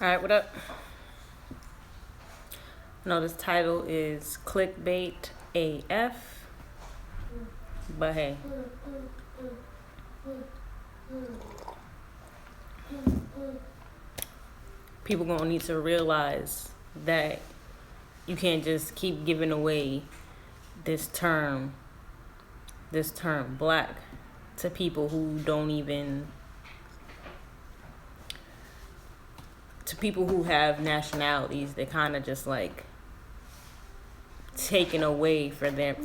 Alright, what up? I know this title is clickbait AF, but hey, people gonna need to realize that you can't just keep giving away this term black to people who don't even, to people who have nationalities that kind of just like taken away from their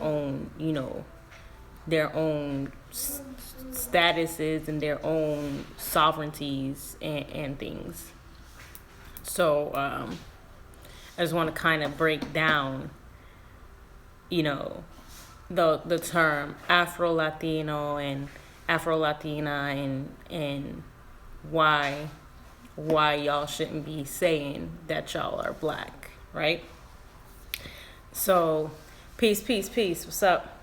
own, their own statuses and their own sovereignties and things. So I just want to kind of break down, the term Afro Latino and Afro Latina and why y'all shouldn't be saying that y'all are black, right? So, peace. What's up?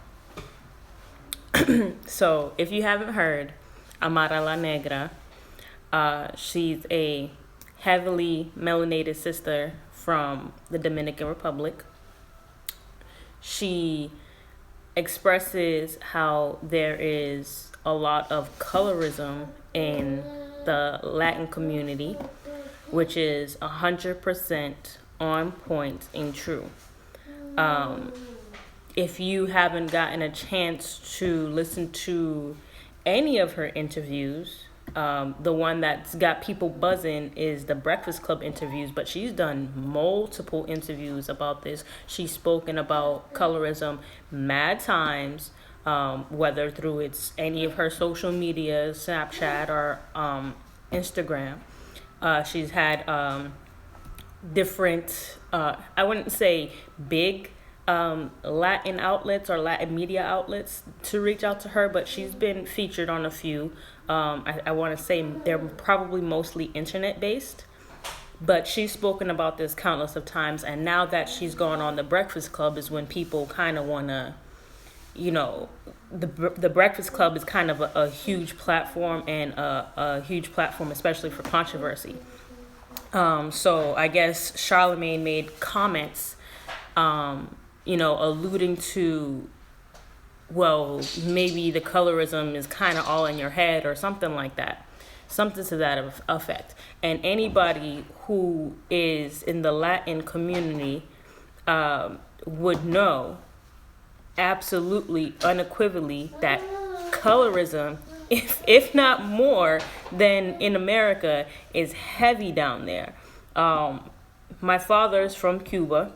So, if you haven't heard, Amara La Negra, she's a heavily melanated sister from the Dominican Republic. She expresses how there is a lot of colorism in the Latin community, which is 100% on point and true. If you haven't gotten a chance to listen to any of her interviews, the one that's got people buzzing is the Breakfast Club interviews, but she's done multiple interviews about this. She's spoken about colorism mad times, whether through any of her social media, Snapchat or Instagram. She's had different, I wouldn't say big Latin outlets or Latin media outlets to reach out to her, but she's been featured on a few. I want to say they're probably mostly internet based, but she's spoken about this countless of times. And now that she's gone on the Breakfast Club is when people kind of want to, the Breakfast Club is kind of a huge platform, and a huge platform especially for controversy. So I guess Charlemagne made comments, alluding to, well, maybe the colorism is kind of all in your head or something like that. Something to that effect. And anybody who is in the Latin community would know absolutely, unequivocally, that colorism, if not more than in America, is heavy down there. My father's from Cuba.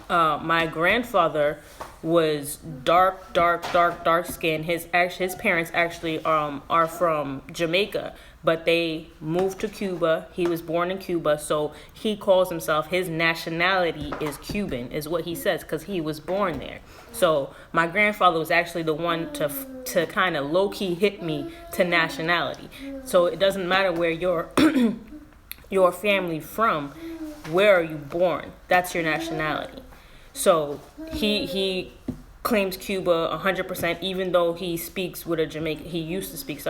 My grandfather was dark skin. His parents actually are from Jamaica, but they moved to Cuba. He was born in Cuba, so he calls himself, his nationality is Cuban, is what he says, because he was born there. So my grandfather was actually the one to kind of low-key hit me to nationality. So it doesn't matter where your family from, where are you born? That's your nationality. So he claims Cuba 100%, even though he speaks with a Jamaican, he used to speak,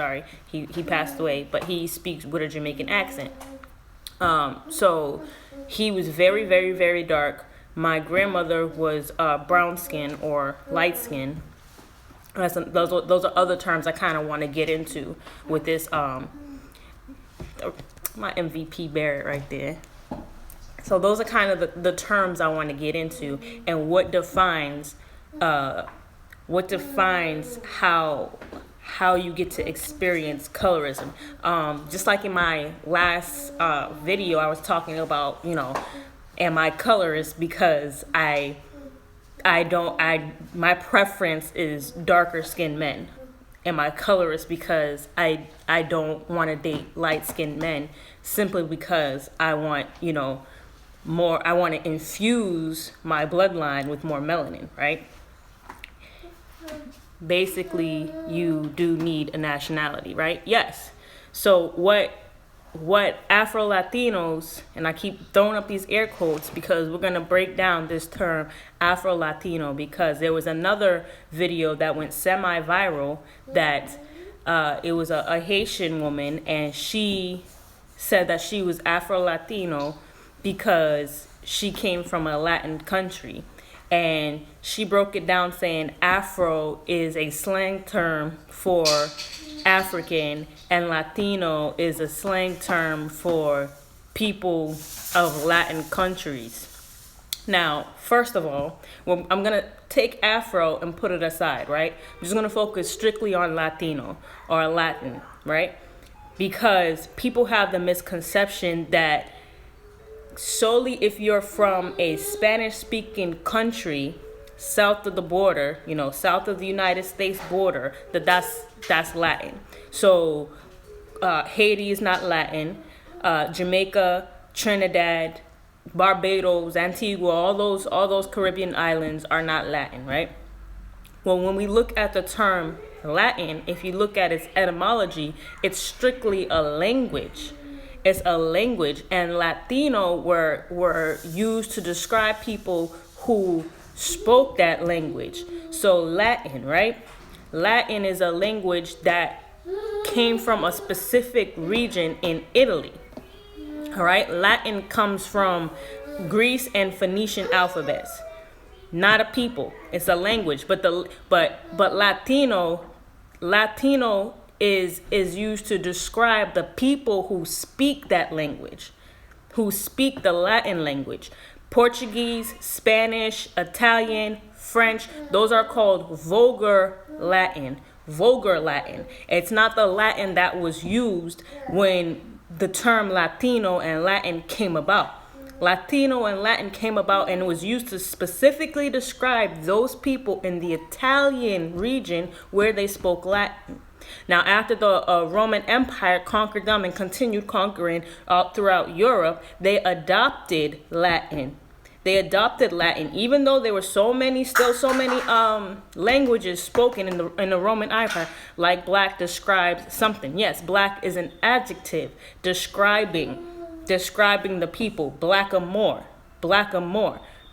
he passed away, but he speaks with a Jamaican accent. So he was very, very, very dark. My grandmother was brown skin or light skin. Those are other terms I kind of want to get into with this. My MVP Barrett right there. So those are kind of the terms I want to get into, and what defines how you get to experience colorism. Just like in my last video, I was talking about, am I colorist because my preference is darker skinned men. Am I colorist because I don't want to date light skinned men simply because I want, I want to infuse my bloodline with more melanin, right? Basically, you do need a nationality, right? Yes. So what Afro Latinos, and I keep throwing up these air quotes because we're going to break down this term Afro Latino, because there was another video that went semi-viral that it was a Haitian woman, and she said that she was Afro-Latino because she came from a Latin country. And she broke it down saying Afro is a slang term for African, and Latino is a slang term for people of Latin countries. Now, first of all, well, I'm going to take Afro and put it aside, right? I'm just going to focus strictly on Latino or Latin, right? Because people have the misconception that solely if you're from a Spanish-speaking country south of the border, south of the United States border, that's Latin. So Haiti is not Latin. Jamaica, Trinidad, Barbados, Antigua, all those Caribbean islands are not Latin, right? Well, when we look at the term Latin, if you look at its etymology, it's strictly a language. It's a language, and Latino were used to describe people who spoke that language. So Latin, right? Latin is a language that came from a specific region in Italy. All right? Latin comes from Greece and Phoenician alphabets. Not a people. It's a language, but Latino is used to describe the people who speak that language, who speak the Latin language. Portuguese, Spanish, Italian, French, those are called vulgar Latin. Vulgar Latin. It's not the Latin that was used when the term Latino and Latin came about. Latino and Latin came about and was used to specifically describe those people in the Italian region where they spoke Latin. Now, after the Roman Empire conquered them and continued conquering throughout Europe, they adopted Latin. Even though there were still so many languages spoken in the Roman Empire. Like black describes something. Yes, black is an adjective describing the people. Blackamoor.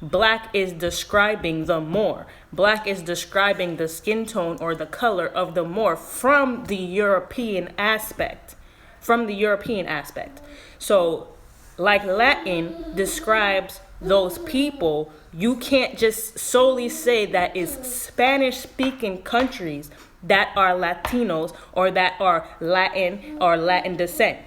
Black is describing the Moor. Black is describing the skin tone or the color of the Moor from the European aspect. So, like Latin describes those people, you can't just solely say that it's Spanish-speaking countries that are Latinos or that are Latin or Latin descent.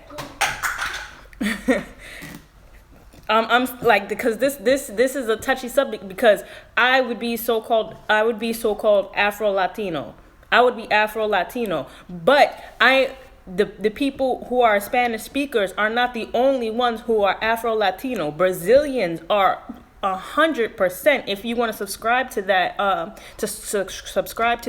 I'm like, because this is a touchy subject, because I would be so-called Afro-Latino. I would be Afro-Latino, but the people who are Spanish speakers are not the only ones who are Afro-Latino. Brazilians are 100%. If you want to subscribe to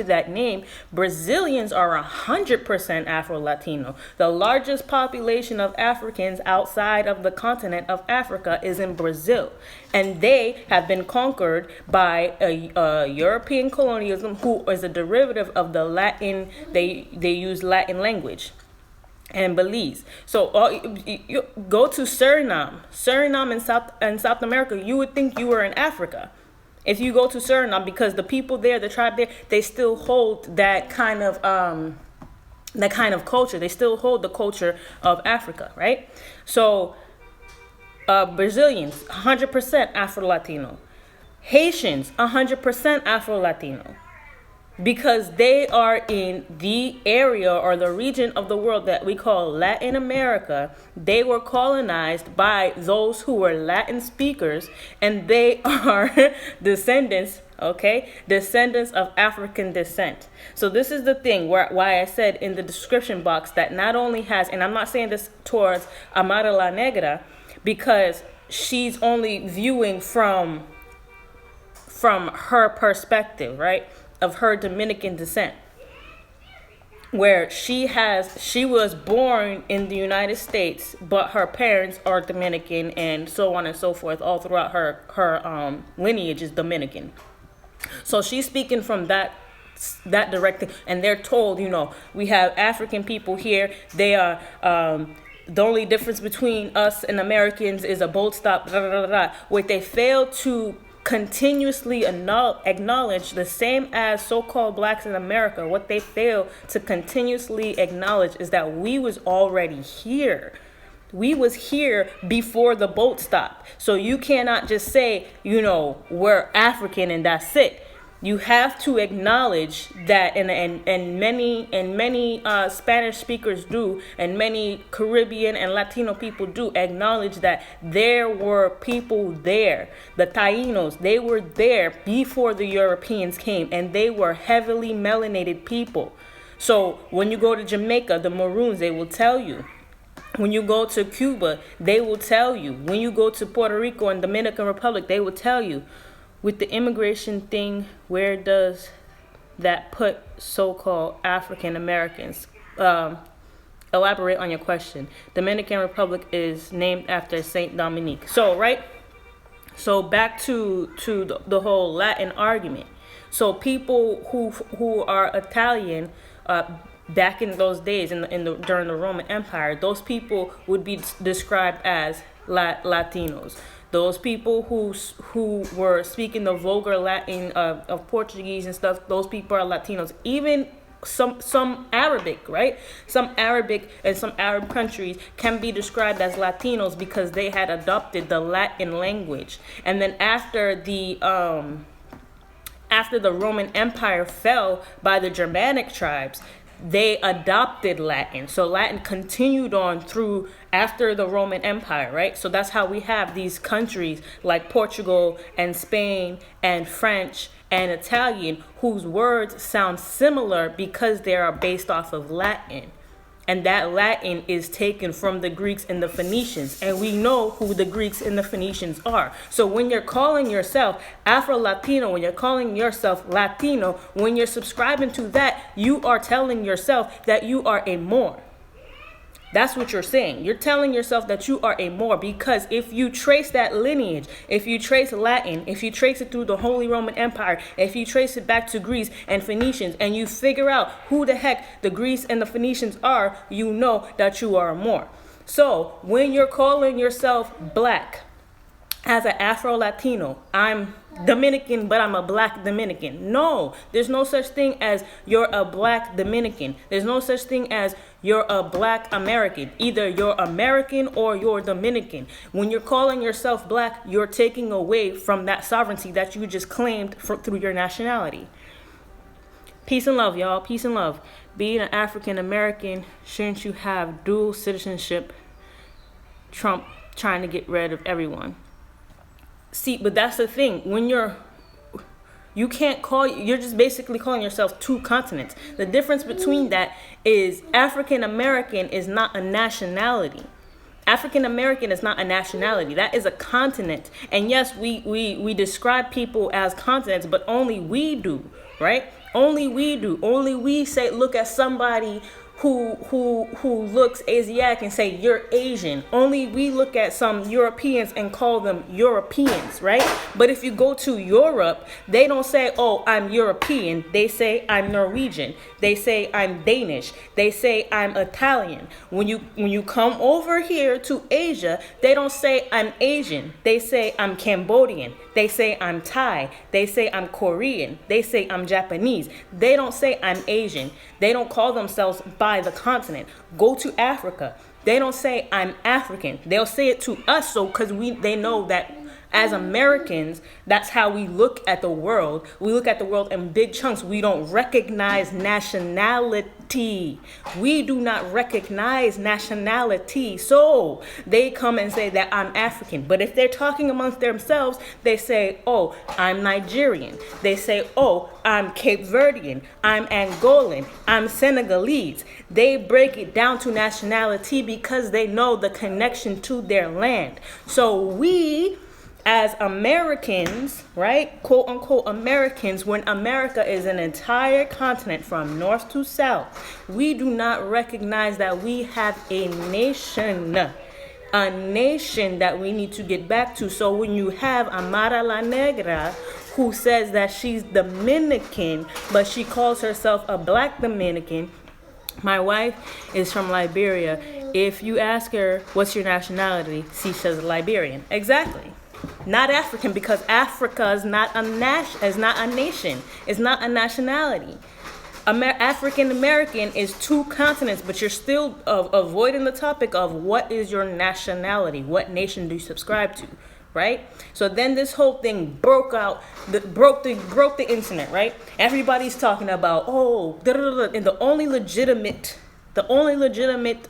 that name, Brazilians are 100% Afro-Latino. The largest population of Africans outside of the continent of Africa is in Brazil, and they have been conquered by a European colonialism, who is a derivative of the Latin. They use Latin language. And Belize. So you go to Suriname in South America, you would think you were in Africa. If you go to Suriname, because the people there, the tribe there, they still hold that kind of culture. They still hold the culture of Africa, right? So Brazilians, 100% Afro-Latino. Haitians, 100% Afro-Latino. Because they are in the area or the region of the world that we call Latin America. They were colonized by those who were Latin speakers, and they are descendants of African descent. So this is the thing why I said in the description box that not only has, and I'm not saying this towards Amara La Negra, because she's only viewing from her perspective, right? Of her Dominican descent, where she was born in the United States, but her parents are Dominican, and so on and so forth. All throughout her lineage is Dominican. So she's speaking from that direct thing, and they're told, we have African people here. They are the only difference between us and Americans is a bold stop. What they fail to continuously acknowledge, the same as so-called blacks in America, what they fail to continuously acknowledge is that we was already here. We was here before the boat stopped. So you cannot just say, we're African and that's it. You have to acknowledge that, and many Spanish speakers do, and many Caribbean and Latino people do acknowledge that there were people there. The Taínos, they were there before the Europeans came, and they were heavily melanated people. So when you go to Jamaica, the Maroons, they will tell you. When you go to Cuba, they will tell you. When you go to Puerto Rico and Dominican Republic, they will tell you. With the immigration thing, where does that put so-called African Americans? Elaborate on your question. Dominican Republic is named after Saint Dominique. So, right? So back to the whole Latin argument. So people who are Italian, back in those days, during the Roman Empire, those people would be described as Latinos. Those people who were speaking the vulgar Latin of Portuguese and stuff, those people are Latinos. Even some Arabic, right? Some Arabic and some Arab countries can be described as Latinos because they had adopted the Latin language. And then after the Roman Empire fell by the Germanic tribes, they adopted Latin. So Latin continued on through after the Roman Empire, right? So that's how we have these countries like Portugal and Spain and French and Italian, whose words sound similar because they are based off of Latin. And that Latin is taken from the Greeks and the Phoenicians. And we know who the Greeks and the Phoenicians are. So when you're calling yourself Afro-Latino, when you're calling yourself Latino, when you're subscribing to that, you are telling yourself that you are a Moor. That's what you're saying. You're telling yourself that you are a Moor, because if you trace that lineage, if you trace Latin, if you trace it through the Holy Roman Empire, if you trace it back to Greece and Phoenicians, and you figure out who the heck the Greece and the Phoenicians are, you know that you are a Moor. So when you're calling yourself black, as an Afro-Latino, I'm Dominican, but I'm a black Dominican. No, there's no such thing as you're a black Dominican. There's no such thing as you're a black American. Either you're American or you're Dominican. When you're calling yourself black, you're taking away from that sovereignty that you just claimed through your nationality. Peace and love, y'all. Peace and love. Being an African American, shouldn't you have dual citizenship? Trump trying to get rid of everyone. See, but that's the thing. When you're just basically calling yourself two continents. The difference between that is African American is not a nationality. African American is not a nationality. That is a continent. And yes, we describe people as continents, but only we do, right? Only we do. Only we say, look at somebody who looks Asiatic and say you're Asian. Only we look at some Europeans and call them Europeans, right? But if you go to Europe, they don't say, oh, I'm European. They say I'm Norwegian. They say I'm Danish. They say I'm Italian. When you come over here to Asia, they don't say I'm Asian. They say I'm Cambodian. They say I'm Thai. They say I'm Korean. They say I'm Japanese. They don't say I'm Asian. They don't call themselves by the continent. Go to Africa. They don't say I'm African. They'll say it to us, so because they know that as Americans, that's how we look at the world. We look at the world in big chunks. We don't recognize nationality. We do not recognize nationality. So they come and say that I'm African. But if they're talking amongst themselves, they say, oh, I'm Nigerian. They say, oh, I'm Cape Verdean. I'm Angolan. I'm Senegalese. They break it down to nationality because they know the connection to their land. So we, as Americans, right, quote unquote Americans, when America is an entire continent from north to south, we do not recognize that we have a nation that we need to get back to. So when you have Amara La Negra, who says that she's Dominican, but she calls herself a black Dominican. My wife is from Liberia. If you ask her, what's your nationality? She says Liberian. Exactly. Not African, because Africa is not a nation. It's not a nationality. African American is two continents, but you're still avoiding the topic of what is your nationality, what nation do you subscribe to, right? So then this whole thing broke out, broke the internet, right? Everybody's talking about and the only legitimate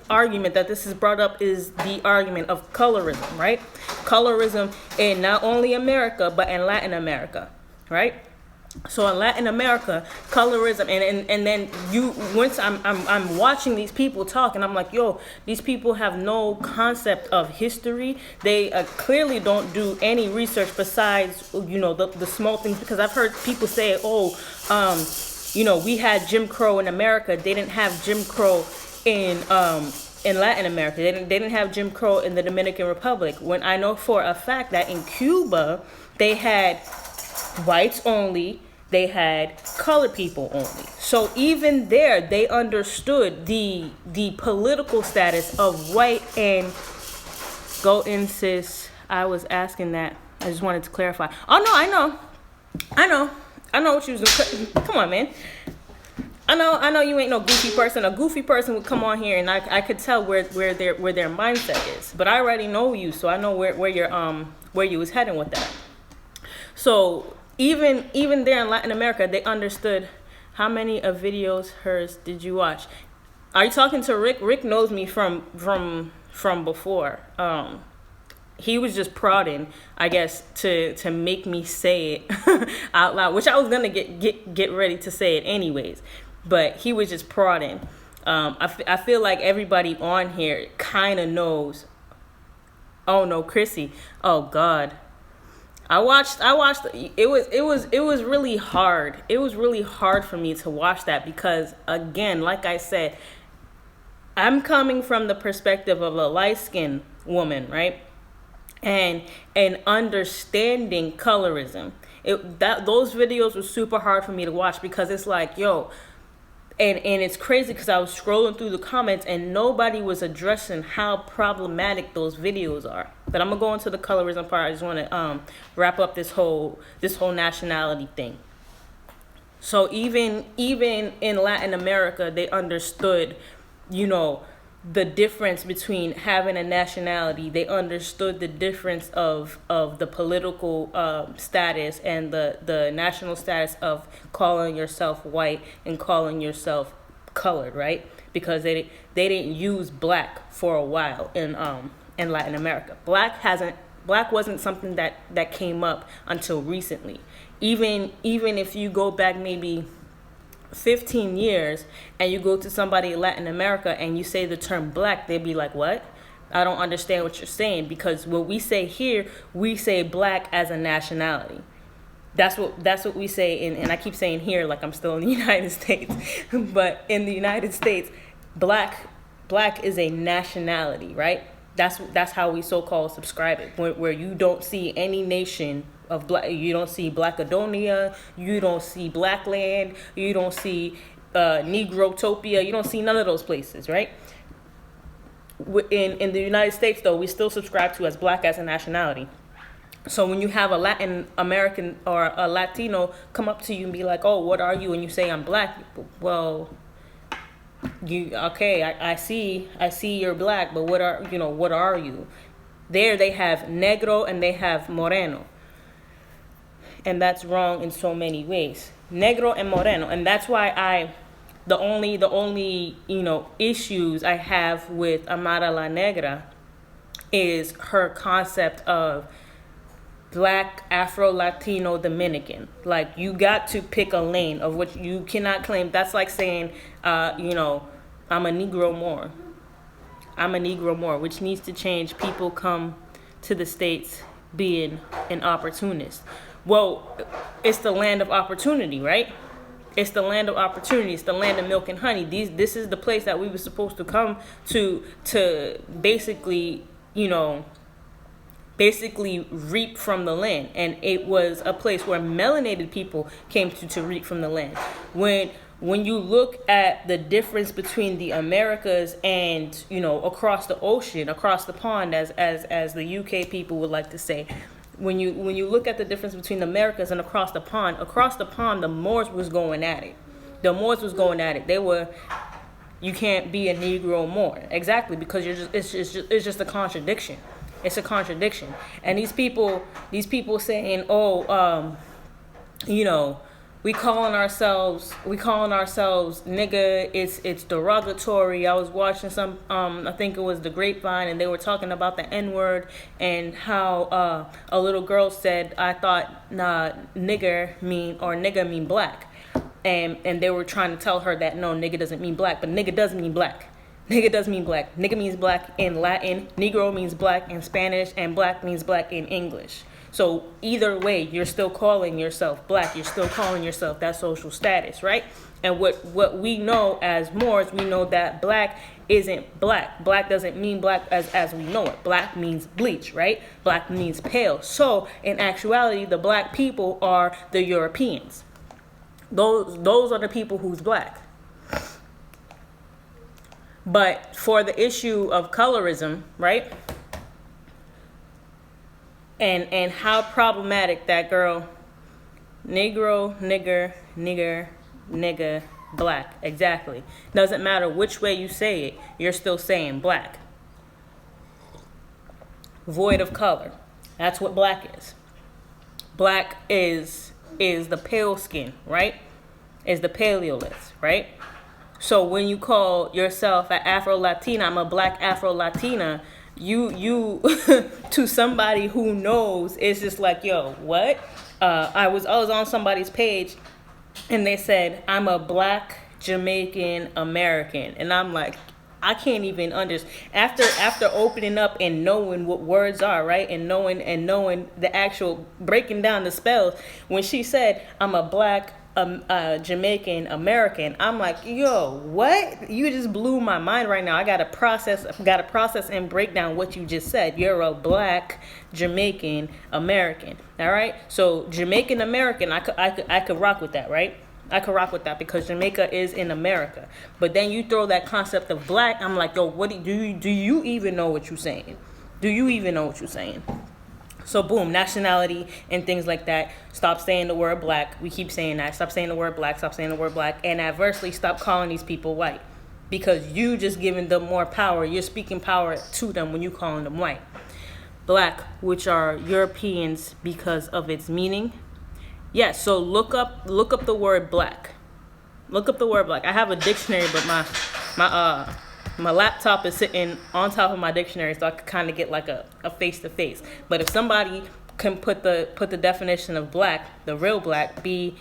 argument that this is brought up is the argument of colorism, right? Colorism in not only America but in Latin America, right? So in Latin America, colorism, and then once I'm watching these people talk, and I'm like, yo, these people have no concept of history. They clearly don't do any research besides, the small things. Because I've heard people say, we had Jim Crow in America. They didn't have Jim Crow in Latin America. They didn't have Jim Crow in the Dominican Republic. When I know for a fact that in Cuba they had whites only, they had colored people only. So even there, they understood the political status of white and go in, sis. I was asking that. I just wanted to clarify. Oh no, I know what you was doing. Come on, man. I know you ain't no goofy person. A goofy person would come on here and I could tell where their mindset is. But I already know you, so I know where you was heading with that. So even there in Latin America, they understood. How many of videos hers did you watch? Are you talking to Rick? Rick knows me from before. He was just prodding, I guess, to make me say it out loud, which I was gonna get ready to say it anyways, but he was just prodding. I feel like everybody on here kind of knows. Oh no, Chrissy. Oh God. I watched it was really hard. It was really hard for me to watch that because, again, like I said, I'm coming from the perspective of a light-skinned woman, right? And understanding colorism. Those videos were super hard for me to watch because it's like, yo, and it's crazy because I was scrolling through the comments and nobody was addressing how problematic those videos are. But I'm gonna go into the colorism part. I just want to wrap up this whole nationality thing. So even in Latin America, they understood, the difference between having a nationality. They understood the difference of the political status and the national status of calling yourself white and calling yourself colored, right? Because they didn't use black for a while in Latin America. Black wasn't something that came up until recently. Even if you go back maybe 15 years and you go to somebody in Latin America and you say the term black, they'd be like, what? I don't understand what you're saying, because what we say here, we say black as a nationality. That's what we say and I keep saying here like I'm still in the United States. But in the United States, black is a nationality, right? That's how we so-called subscribe it, where you don't see any nation of black. You don't see Blackadonia, you don't see Blackland, you don't see Negrotopia, you don't see none of those places, right? In the United States, though, we still subscribe to as black as a nationality. So when you have a Latin American or a Latino come up to you and be like, oh, what are you? And you say, I'm black. Well, I see you're black, but what are you? There they have negro and they have moreno. And that's wrong in so many ways. Negro and moreno. And that's why the only issues I have with Amara La Negra is her concept of black, Afro, Latino, Dominican. Like, you got to pick a lane of which you cannot claim. That's like saying, I'm a Negro more. I'm a Negro more, which needs to change. People come to the States being an opportunist. Well, it's the land of opportunity, right? It's the land of opportunity. It's the land of milk and honey. This is the place that we were supposed to come to basically, reap from the land. And it was a place where melanated people came to reap from the land. When you look at the difference between the Americas and, across the ocean, across the pond, as the UK people would like to say, when you look at the difference between the Americas and across the pond, the Moors was going at it. The Moors was going at it. They were, you can't be a Negro Moor. Exactly, because it's just a contradiction. It's a contradiction. And these people saying, oh, you know, we calling ourselves nigga. It's derogatory. I was watching some I think it was the Grapevine, and they were talking about the N-word and how a little girl said, I thought nigga mean black. And they were trying to tell her that no, nigga doesn't mean black, but nigga does mean black. Nigga does mean black. Nigga means black in Latin. Negro means black in Spanish, and black means black in English. So either way, you're still calling yourself black. You're still calling yourself that social status, right? And what we know as Moors, we know that black isn't black. Black doesn't mean black as we know it. Black means bleach, right? Black means pale. So in actuality, the black people are the Europeans. Those are the people who's black. But for the issue of colorism, right? And how problematic that girl, Negro, nigga, black. Exactly. Doesn't matter which way you say it, you're still saying black. Void of color. That's what black is. Black is the pale skin, right? Is the paleolith, right? So when you call yourself an Afro-Latina, I'm a black Afro-Latina, you to somebody who knows, it's just like, yo, what? I was on somebody's page, and they said, I'm a black Jamaican American. And I'm like, I can't even understand. After opening up and knowing what words are, right? And knowing the actual, breaking down the spells, when she said, I'm a black Jamaican American, I'm like, yo, what? You just blew my mind right now. I gotta process and break down what you just said. You're a black Jamaican American. All right. So Jamaican American, I could rock with that, right? I could rock with that because Jamaica is in America. But then you throw that concept of black, I'm like, yo, what do you even know what you're saying? Do you even know what you're saying? So boom, nationality and things like that. Stop saying the word black. We keep saying that. Stop saying the word black. Stop saying the word black. And adversely, stop calling these people white. Because you just giving them more power. You're speaking power to them when you calling them white. Black, which are Europeans because of its meaning. Yes, so look up the word black. Look up the word black. I have a dictionary, but my laptop is sitting on top of my dictionary, so I could kind of get like a face-to-face. But if somebody can put the definition of black, the real black, BLAEC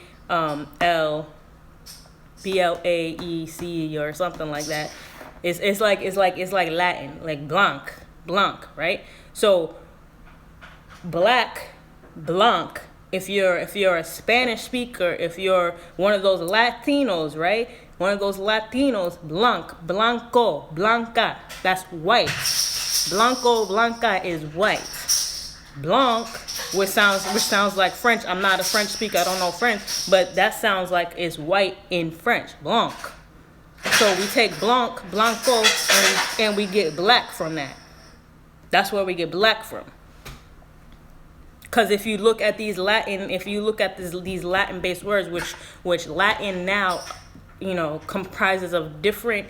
or something like that, it's like Latin, like blanc, right? So blanc. If you're a Spanish speaker, if you're one of those Latinos, right? One of those Latinos, blanco, blanca, that's white. Blanco, blanca is white. Blanc, which sounds like French. I'm not a French speaker, I don't know French, but that sounds like it's white in French, blanc. So we take blanco, and we get black from that. That's where we get black from. Because if you look at these Latin-based words, which Latin now, comprises of different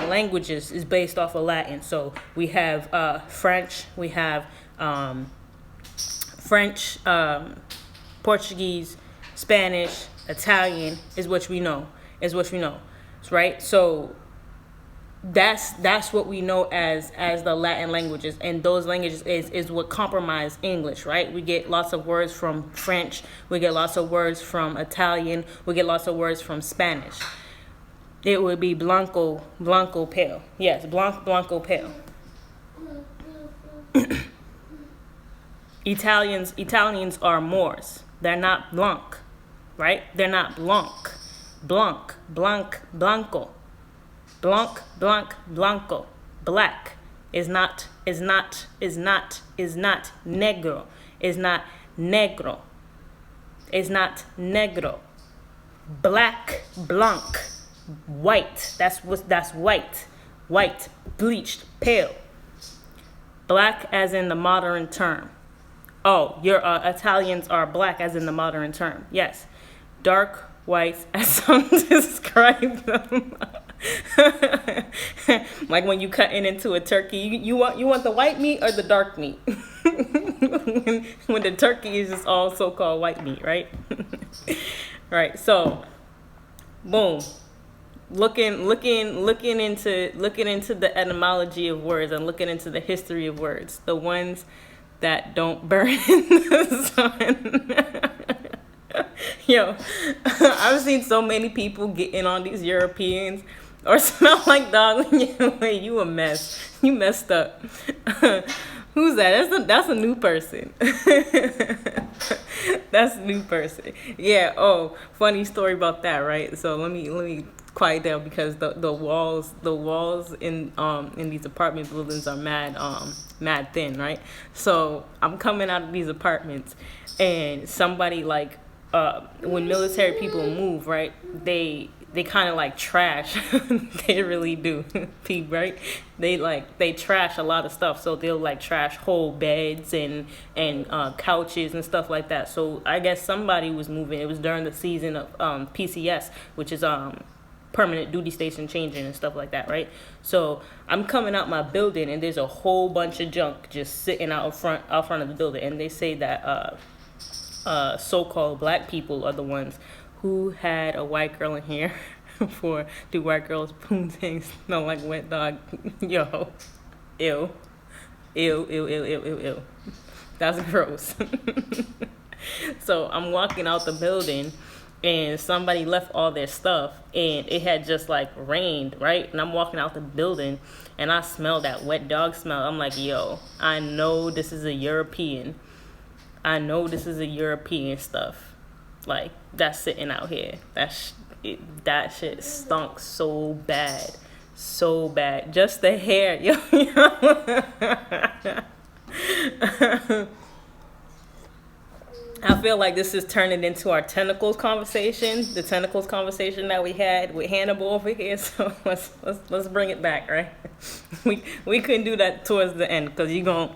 languages, is based off of Latin. So we have French, we have Portuguese, Spanish, Italian is what we know, right? So that's what we know as the Latin languages, and those languages is what comprise English, right? We get lots of words from French, we get lots of words from Italian, we get lots of words from Spanish. It would be blanco pale. Yes, blanco pale. Italians are Moors. They're not blanc, right? They're not blanco. Blanco. Black is not negro. Is not negro. Is not negro. Black, blanc, white. That's white. White, bleached, pale. Black as in the modern term. Oh, your Italians are black as in the modern term. Yes. Dark whites as some describe them. Like when you cutting into a turkey, you want the white meat or the dark meat? when the turkey is just all so-called white meat, right? Right. So, boom. Looking into the etymology of words and looking into the history of words, the ones that don't burn in the sun. Yo, I've seen so many people getting on these Europeans or smell like dog. You a mess. You messed up. Who's that? That's a new person. That's a new person. Yeah. Oh, funny story about that, right? So let me quiet down because the walls in these apartment buildings are mad thin, right? So I'm coming out of these apartments and somebody like when military people move, right, they kind of like trash. They really do. Pete, right? They trash a lot of stuff. So they'll like trash whole beds and couches and stuff like that. So I guess somebody was moving. It was during the season of PCS, which is permanent duty station changing and stuff like that, right? So I'm coming out my building and there's a whole bunch of junk just sitting out front of the building, and they say that so-called black people are the ones who had a white girl in here for do white girls poontang smell like wet dog. Yo, ew. That's gross. So I'm walking out the building and somebody left all their stuff and it had just like rained, right? And I'm walking out the building and I smell that wet dog smell. I'm like, yo, I know this is a European stuff. Like, that's sitting out here. That shit stunk so bad. So bad. Just the hair. Yo. I feel like this is turning into our tentacles conversation, the tentacles conversation that we had with Hannibal over here. So let's bring it back, right? We couldn't do that towards the end because you're gonna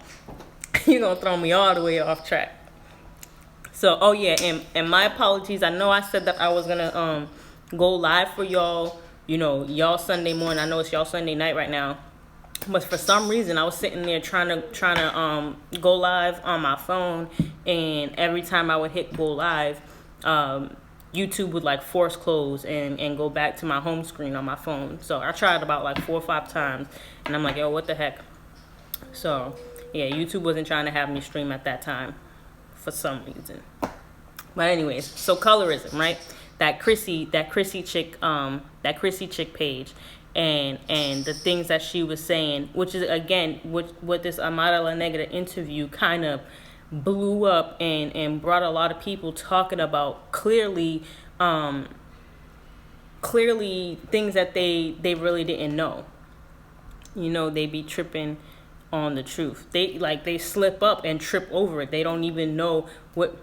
throw me all the way off track. So, oh yeah, and my apologies. I know I said that I was gonna go live for y'all, y'all Sunday morning. I know it's y'all Sunday night right now. But for some reason, I was sitting there trying to go live on my phone, and every time I would hit go live, YouTube would like force close and go back to my home screen on my phone. So I tried about like 4 or 5 times, and I'm like, yo, what the heck? So yeah, YouTube wasn't trying to have me stream at that time for some reason. But anyways, so colorism, right? That Chrissy chick page. And the things that she was saying, which is again what this Amara La Negra interview kind of blew up and brought a lot of people talking about clearly things that they really didn't know. They be tripping on the truth. They slip up and trip over it. They don't even know what.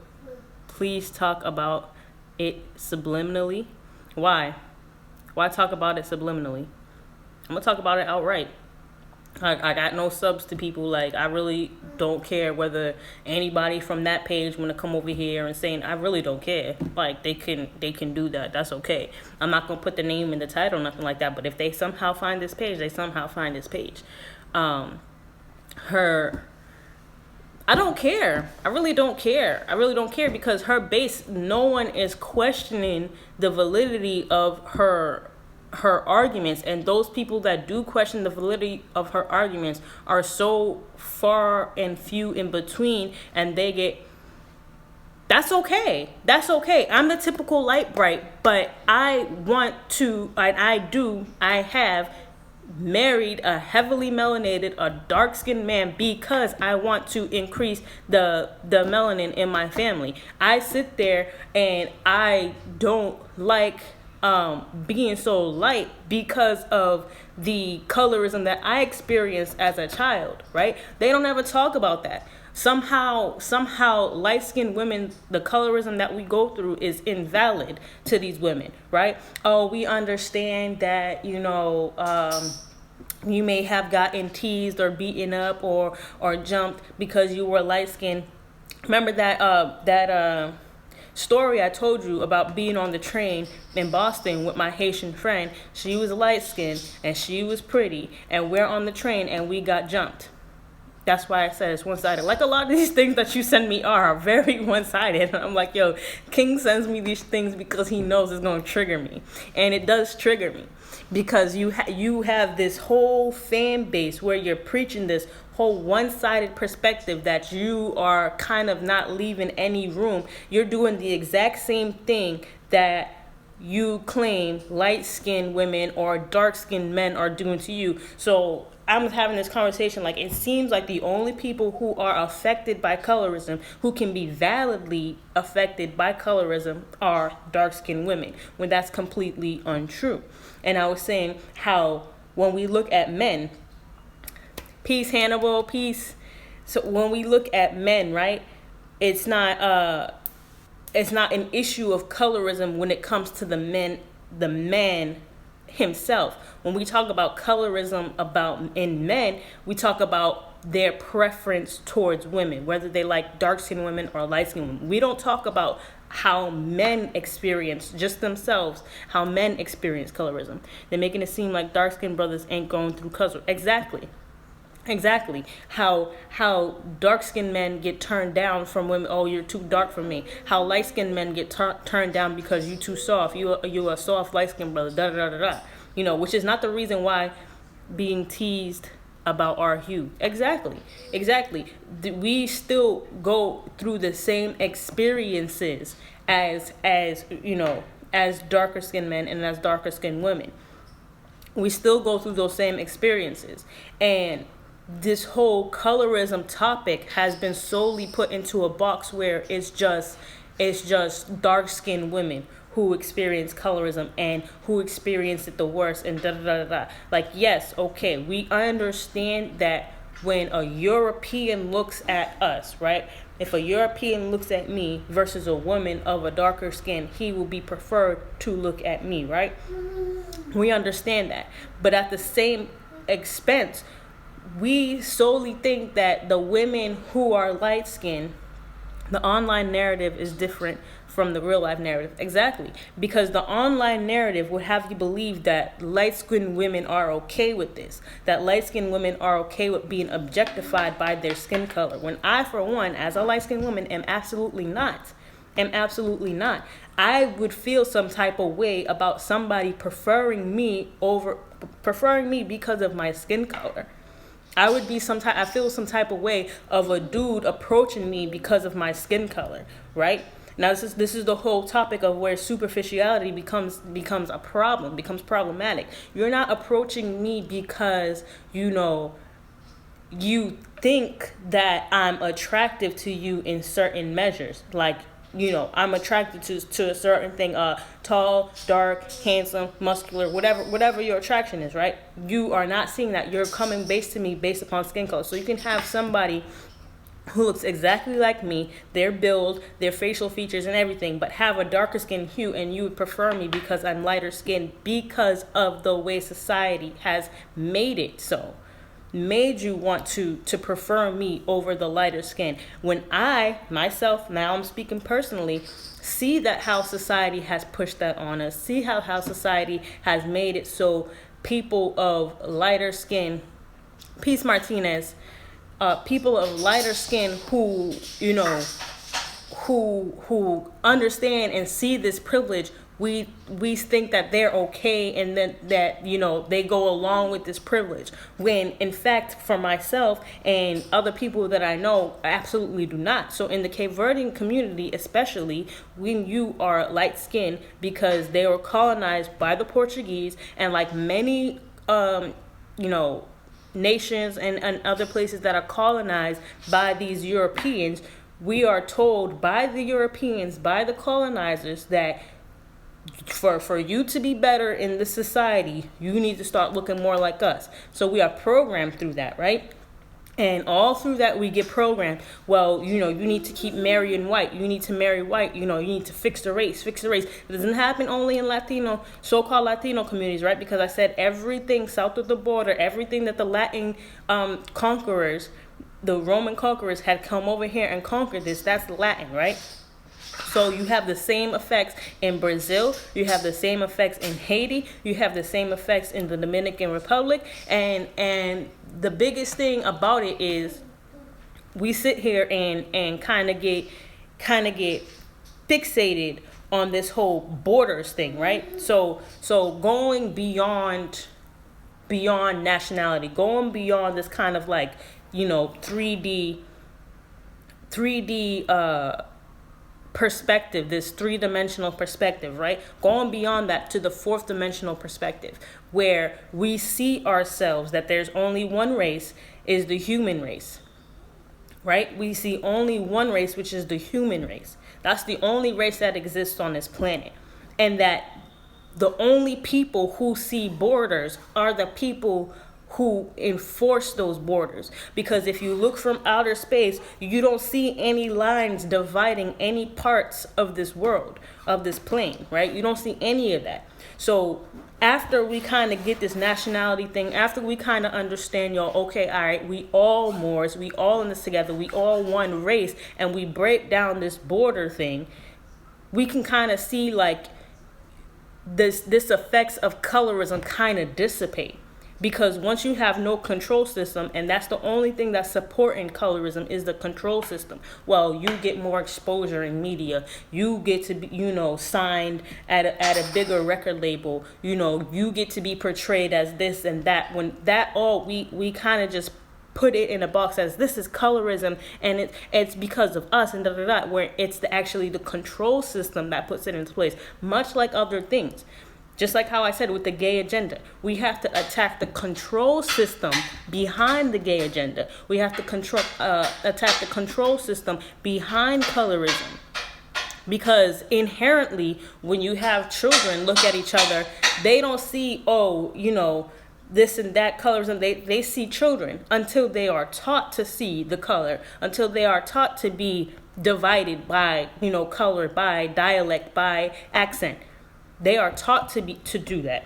Please talk about it subliminally. Why talk about it subliminally? I'm gonna talk about it outright. I got no subs to people. Like, I really don't care whether anybody from that page want to come over here and saying, I really don't care. Like, they can do that. That's okay. I'm not gonna put the name in the title, nothing like that. But if they somehow find this page, they somehow find this page. I don't care. I really don't care. Because her base, no one is questioning the validity of her arguments, and those people that do question the validity of her arguments are so far and few in between, and that's okay. I'm the typical light bright, but I have married a heavily melanated, a dark-skinned man because I want to increase the melanin in my family. I sit there and I don't like being so light because of the colorism that I experienced as a child, right? They don't ever talk about that. Somehow light-skinned women, the colorism that we go through is invalid to these women, right? Oh, we understand that, you may have gotten teased or beaten up or jumped because you were light-skinned. Remember that story I told you about being on the train in Boston with my Haitian friend. She was light skinned and she was pretty, and we're on the train and we got jumped. That's why I said it's one-sided. Like a lot of these things that you send me are very one-sided. I'm like, yo, King sends me these things because he knows it's going to trigger me. And it does trigger me. Because you have this whole fan base where you're preaching this whole one-sided perspective that you are kind of not leaving any room. You're doing the exact same thing that you claim light-skinned women or dark-skinned men are doing to you. So I'm having this conversation like it seems like the only people who are affected by colorism, who can be validly affected by colorism, are dark-skinned women, when that's completely untrue. And I was saying how when we look at men, peace Hannibal, peace. So when we look at men, right, it's not an issue of colorism when it comes to the man himself. When we talk about colorism in men, we talk about their preference towards women, whether they like dark-skinned women or light-skinned women. We don't talk about how men experience just themselves, how men experience colorism. They're making it seem like dark-skinned brothers ain't going through colorism. Exactly. How dark-skinned men get turned down from women. Oh, you're too dark for me. How light-skinned men get turned down because you too soft. You a soft light-skinned brother. Da da da da. You know, which is not the reason why being teased about our hue. Exactly. We still go through the same experiences as darker skinned men and as darker skinned women. We still go through those same experiences. And this whole colorism topic has been solely put into a box where it's just dark-skinned women who experience colorism and who experience it the worst and da da da da. Like, yes, okay, I understand that when a European looks at us, right? If a European looks at me versus a woman of a darker skin, he will be preferred to look at me, right? We understand that. But at the same expense, we solely think that the women who are light-skinned, the online narrative is different from the real life narrative. Exactly. Because the online narrative would have you believe that light-skinned women are okay with this. That light-skinned women are okay with being objectified by their skin color. When I, for one, as a light-skinned woman, am absolutely not. I would feel some type of way about somebody preferring me because of my skin color. I feel some type of way of a dude approaching me because of my skin color, right? Now this is the whole topic of where superficiality becomes a problem, becomes problematic. You're not approaching me because you think that I'm attractive to you in certain measures, like I'm attracted to a certain thing, tall, dark, handsome, muscular, whatever your attraction is, right? You are not seeing that. You're coming based upon skin color. So you can have somebody who looks exactly like me, their build, their facial features and everything, but have a darker skin hue, and you would prefer me because I'm lighter skinned because of the way society has made it so. Made you want to prefer me over the lighter skin. When I, myself, now I'm speaking personally, see that how society has pushed that on us, see how society has made it so people of lighter skin, Peace Martinez, people of lighter skin who understand and see this privilege, we think that they're okay and that they go along with this privilege, when in fact for myself and other people that I know absolutely do not. So in the Cape Verdean community, especially when you are light skinned, because they were colonized by the Portuguese, and like many nations and other places that are colonized by these Europeans, we are told by the Europeans, by the colonizers, that for you to be better in this society, you need to start looking more like us. So we are programmed through that, right? And all through that, we get programmed. Well, you need to keep marrying white. You need to marry white. You need to fix the race. It doesn't happen only in so-called Latino communities, right? Because I said everything south of the border, everything that the Latin conquerors, the Roman conquerors had come over here and conquered this, that's Latin, right? So you have the same effects in Brazil, you have the same effects in Haiti, you have the same effects in the Dominican Republic, and the biggest thing about it is we sit here and kind of get fixated on this whole borders thing, right? So going beyond nationality, going beyond this kind of like, 3D perspective, this three-dimensional perspective, right? Going beyond that to the fourth dimensional perspective, where we see ourselves that there's only one race, is the human race, right? We see only one race, which is the human race. That's the only race that exists on this planet. And that the only people who see borders are the people who enforce those borders. Because if you look from outer space, you don't see any lines dividing any parts of this world, of this plane, right? You don't see any of that. So after we kind of get this nationality thing, after we kind of understand, okay, all right, we all Moors, we all in this together, we all one race, and we break down this border thing, we can kind of see like this effects of colorism kind of dissipate. Because once you have no control system, and that's the only thing that's supporting colorism is the control system. Well, you get more exposure in media. You get to be, signed at a bigger record label. You get to be portrayed as this and that. When that all, we kind of just put it in a box as this is colorism, and it's because of us and where it's actually the control system that puts it into place, much like other things. Just like how I said with the gay agenda, we have to attack the control system behind the gay agenda. We have to attack the control system behind colorism. Because inherently, when you have children look at each other, they don't see, this and that colorism. They see children until they are taught to see the color, until they are taught to be divided by, color, by dialect, by accent. They are taught to do that.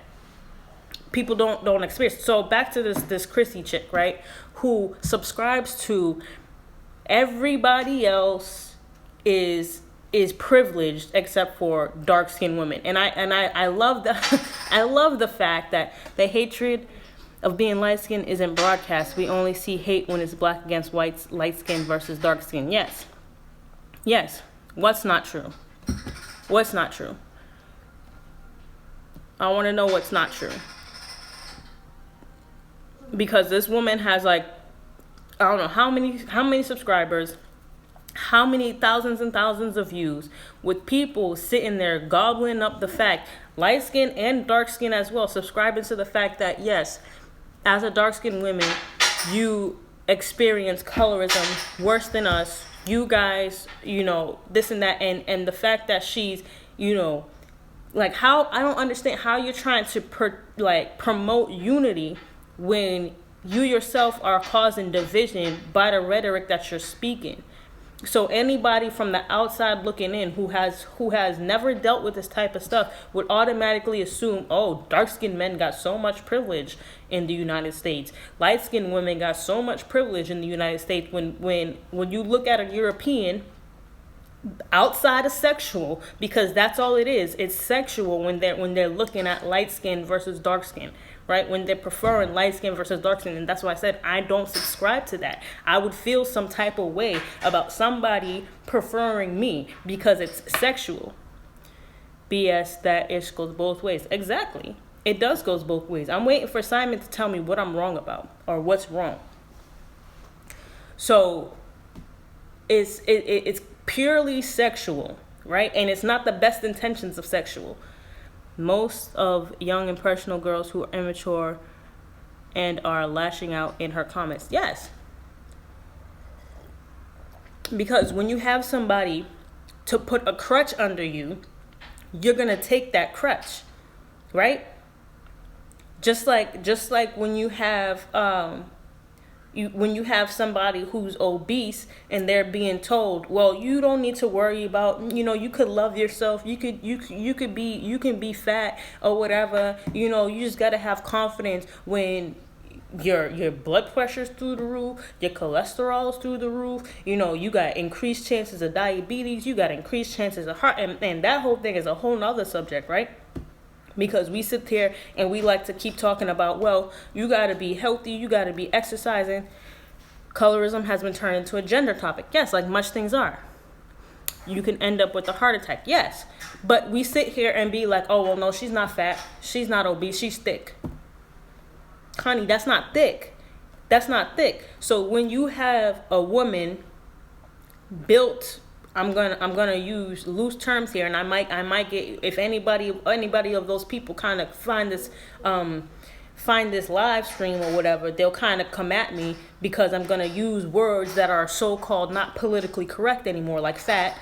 People don't experience. So back to this Chrissy chick, right? Who subscribes to everybody else is privileged except for dark-skinned women. And I love I love the fact that the hatred of being light-skinned isn't broadcast. We only see hate when it's black against white, light-skinned versus dark-skinned. Yes. What's not true? What's not true? I want to know what's not true. Because this woman has I don't know how many subscribers, how many thousands and thousands of views, with people sitting there gobbling up the fact, light skin and dark skin as well, subscribing to the fact that yes, as a dark skinned woman, you experience colorism worse than us. You guys, this and that, and the fact that she's, how I don't understand how you're trying to promote unity when you yourself are causing division by the rhetoric that you're speaking. So anybody from the outside looking in who has never dealt with this type of stuff would automatically assume, dark-skinned men got so much privilege in the United States. Light-skinned women got so much privilege in the United States. When you look at a European, outside of sexual, because that's all it is. It's sexual when they're looking at light skin versus dark skin, right? When they're preferring light skin versus dark skin, and that's why I said I don't subscribe to that. I would feel some type of way about somebody preferring me because it's sexual. BS, that ish goes both ways. Exactly, it does goes both ways. I'm waiting for Simon to tell me what I'm wrong about or what's wrong. So it's purely sexual, right? And it's not the best intentions of sexual. Most of young impressionable girls who are immature and are lashing out in her comments. Yes. Because when you have somebody to put a crutch under you, you're going to take that crutch, right? Just like when you have when you have somebody who's obese and they're being told, well, you don't need to worry about, you could love yourself, you can be fat or whatever, you just got to have confidence when your blood pressure's through the roof, your cholesterol's through the roof. You got increased chances of diabetes, you got increased chances of heart, and that whole thing is a whole nother subject, right? Because we sit here and we like to keep talking about, well, you got to be healthy, you got to be exercising. Colorism has been turned into a gender topic. Yes, like much things are. You can end up with a heart attack. Yes. But we sit here and be like, oh, well, no, she's not fat. She's not obese. She's thick. Honey, that's not thick. That's not thick. So when you have a woman built, I'm gonna use loose terms here, and I might get, if anybody of those people kind of find this live stream or whatever, they'll kind of come at me because I'm gonna use words that are so-called not politically correct anymore, like fat,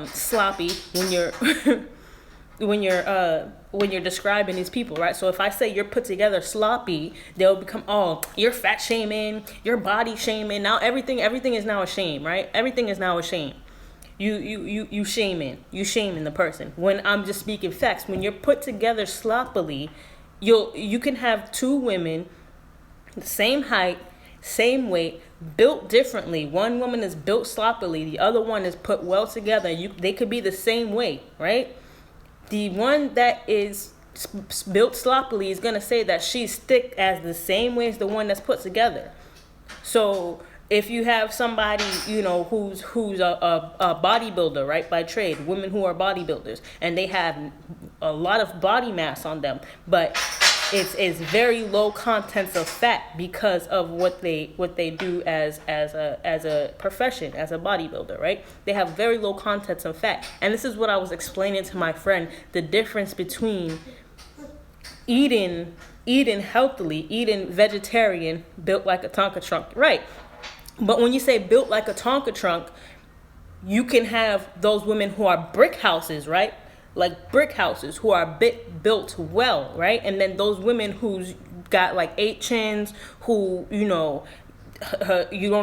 sloppy, when you're describing these people, right? So if I say you're put together sloppy, they'll become, oh, you're fat shaming, you're body shaming. Now everything is now a shame, right? Everything is now a shame. You shaming the person. When I'm just speaking facts, when you're put together sloppily, you can have two women, the same height, same weight, built differently. One woman is built sloppily, the other one is put well together. They could be the same weight, right? The one that is built sloppily is going to say that she's thick as the same way as the one that's put together. So if you have somebody, who's a bodybuilder, right, by trade, women who are bodybuilders, and they have a lot of body mass on them, but it's very low contents of fat because of what they do as a profession, as a bodybuilder, right? They have very low contents of fat. And this is what I was explaining to my friend, the difference between eating healthily, eating vegetarian, built like a Tonka trunk, right? But when you say built like a Tonka trunk, you can have those women who are brick houses, right? Like brick houses, who are built well, right? And then those women who's got like 8 chins, who, you don't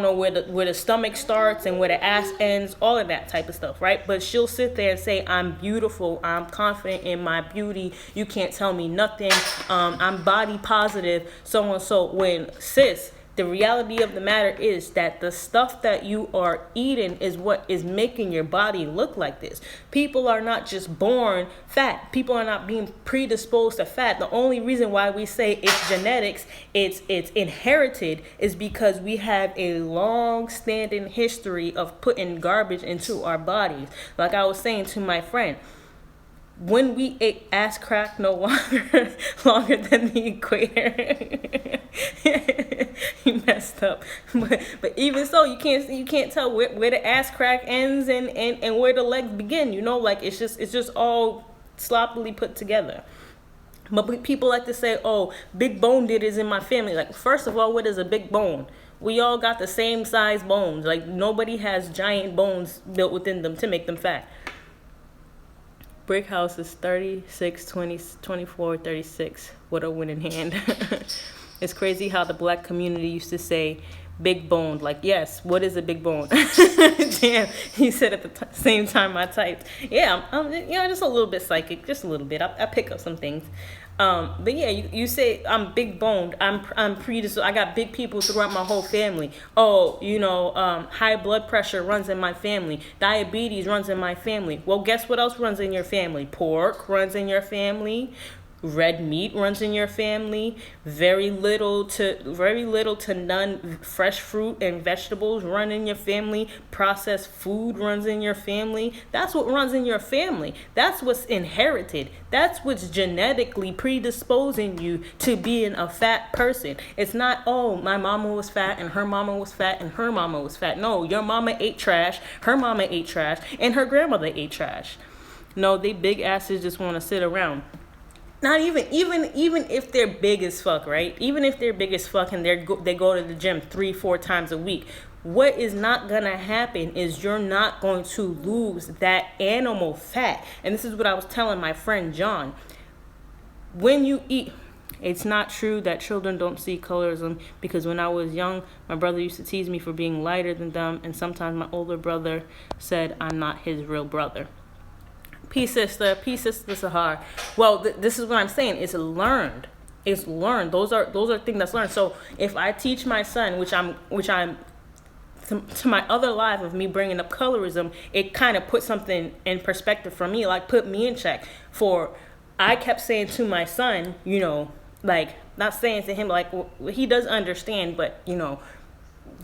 know where the stomach starts and where the ass ends, all of that type of stuff, right? But she'll sit there and say, I'm beautiful, I'm confident in my beauty, you can't tell me nothing, I'm body positive, so and so. When, sis, the reality of the matter is that the stuff that you are eating is what is making your body look like this. People are not just born fat. People are not being predisposed to fat. The only reason why we say it's genetics, it's inherited, is because we have a long-standing history of putting garbage into our bodies. Like I was saying to my friend, when we ate ass crack no longer than the equator, you messed up. But even so, you can't tell where the ass crack ends and where the legs begin. Like it's just all sloppily put together. But people like to say, oh, big bone did is in my family. Like, first of all, what is a big bone? We all got the same size bones. Like, nobody has giant bones built within them to make them fat. Brick house is 36, 20, 24, 36 with a winning hand. It's crazy how the black community used to say big boned. Like, yes, what is a big bone? Damn, he said at the same time I typed. Yeah, I'm just a little bit psychic, just a little bit. I pick up some things. But yeah, you say I'm big boned. I'm predisposed. I got big people throughout my whole family. Oh, high blood pressure runs in my family. Diabetes runs in my family. Well, guess what else runs in your family? Pork runs in your family. Red meat runs in your family. Very little to none fresh fruit and vegetables run in your family. Processed food runs in your family. That's what runs in your family. That's what's inherited. That's what's genetically predisposing you to being a fat person. It's not, oh, my mama was fat and her mama was fat and her mama was fat. No, your mama ate trash, her mama ate trash, and her grandmother ate trash. No, they big asses just want to sit around. Not even if they're big as fuck, right? Even if they're big as fuck and they go to the gym 3-4 times a week, what is not gonna happen is you're not going to lose that animal fat. And this is what I was telling my friend John. When you eat, it's not true that children don't see colorism, because when I was young, my brother used to tease me for being lighter than them, and sometimes my older brother said I'm not his real brother. Peace, sister, Sahar. Well, this is what I'm saying. It's learned. It's learned. Those are things that's learned. So if I teach my son, which I'm to my other life of me bringing up colorism, it kind of put something in perspective for me, like put me in check. For I kept saying to my son, like not saying to him like, well, he does understand, but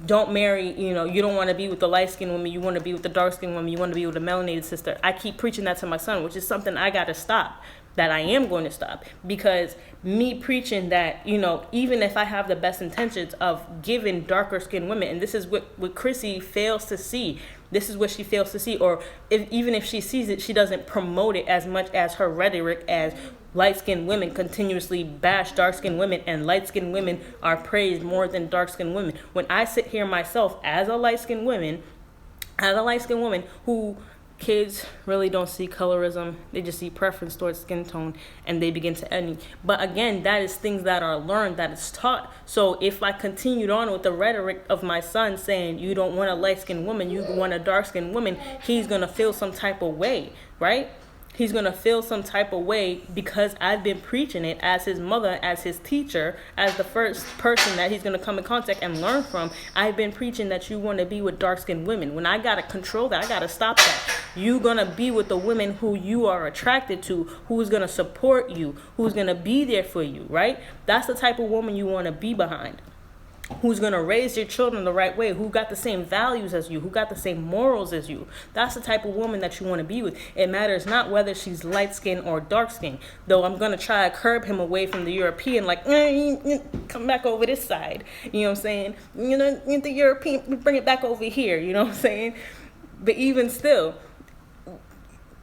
don't marry, you don't want to be with the light-skinned woman, you want to be with the dark-skinned woman, you want to be with the melanated sister. I keep preaching that to my son, which is something I got to stop, that I am going to stop. Because me preaching that, even if I have the best intentions of giving darker-skinned women, and this is what Chrissy fails to see, this is what she fails to see, or even if she sees it, she doesn't promote it as much as her rhetoric as light-skinned women continuously bash dark-skinned women, and light-skinned women are praised more than dark-skinned women. When I sit here myself as a light-skinned woman who kids really don't see colorism, they just see preference towards skin tone, and they begin to envy. But again, that is things that are learned, that is taught. So if I continued on with the rhetoric of my son saying, you don't want a light-skinned woman, you want a dark-skinned woman, he's going to feel some type of way, right? He's going to feel some type of way because I've been preaching it as his mother, as his teacher, as the first person that he's going to come in contact and learn from. I've been preaching that you want to be with dark-skinned women. When I got to control that, I got to stop that. You're going to be with the women who you are attracted to, who's going to support you, who's going to be there for you, right? That's the type of woman you want to be behind. Who's going to raise your children the right way, who got the same values as you, who got the same morals as you. That's the type of woman that you want to be with. It matters not whether she's light-skinned or dark-skinned, though I'm going to try to curb him away from the European, like, come back over this side, you know what I'm saying? The European, bring it back over here, you know what I'm saying? But even still,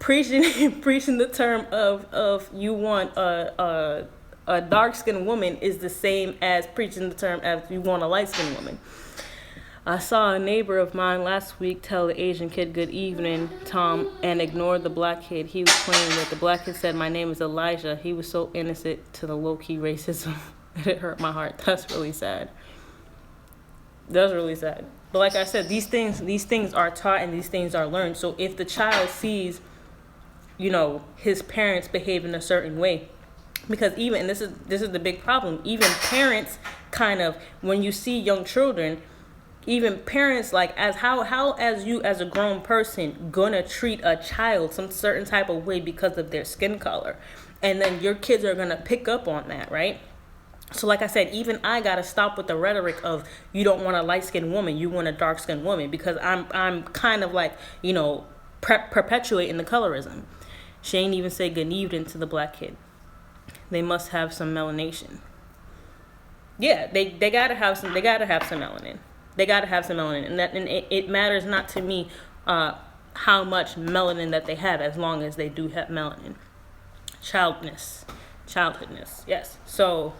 preaching the term of you want a dark-skinned woman is the same as preaching the term as you want a light-skinned woman. I saw a neighbor of mine last week tell the Asian kid, good evening, Tom, and ignored the black kid. He was playing with. The black kid said, my name is Elijah. He was so innocent to the low-key racism that it hurt my heart. That's really sad. That's really sad. But like I said, these things are taught and these things are learned. So if the child sees, his parents behave in a certain way, because even, and this is the big problem, even parents kind of, when you see young children, even parents, like, how as you as a grown person gonna treat a child some certain type of way because of their skin color, and then your kids are gonna pick up on that, right? So like I said, even I gotta stop with the rhetoric of you don't want a light-skinned woman, you want a dark-skinned woman, because I'm kind of like, perpetuating the colorism. She ain't even say good evening to the black kid. They must have some melanation. Yeah, they gotta have some melanin. They gotta have some melanin, and it matters not to me how much melanin that they have, as long as they do have melanin. Childhoodness, yes. So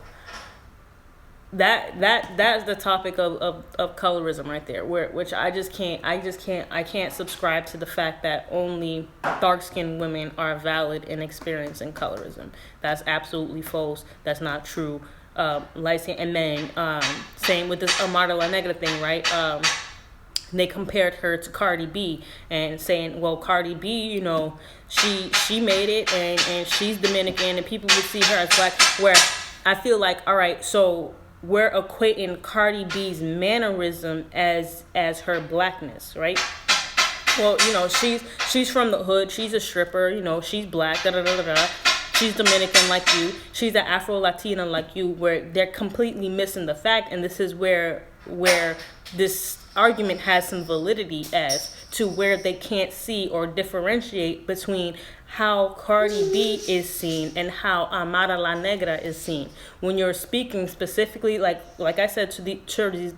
that's the topic of colorism right there, which I can't subscribe to the fact that only dark-skinned women are valid in experiencing colorism. That's absolutely false. That's not true. Light-skinned and men, same with this Amara La Negra thing, right? They compared her to Cardi B and saying, well, Cardi B, she made it and she's Dominican and people would see her as black, where I feel like, all right, so we're equating Cardi B's mannerism as her blackness, right? Well, she's from the hood, she's a stripper, she's black, da-da-da-da-da. She's Dominican like you, she's an Afro-Latina like you, where they're completely missing the fact, and this is where this argument has some validity as to where they can't see or differentiate between how Cardi B is seen and how Amara La Negra is seen. When you're speaking specifically, like I said,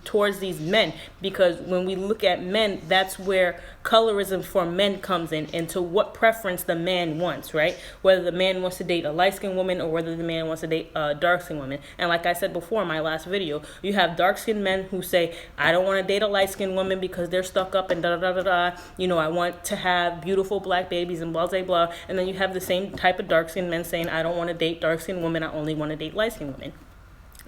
towards these men, because when we look at men, that's where colorism for men comes in, and to what preference the man wants, right? Whether the man wants to date a light-skinned woman or whether the man wants to date a dark-skinned woman. And like I said before in my last video, you have dark-skinned men who say, I don't want to date a light-skinned woman because they're stuck up and da-da-da-da-da. I want to have beautiful black babies and blah, blah, blah. And then you have the same type of dark-skinned men saying, I don't want to date dark-skinned women, I only want to date light-skinned women.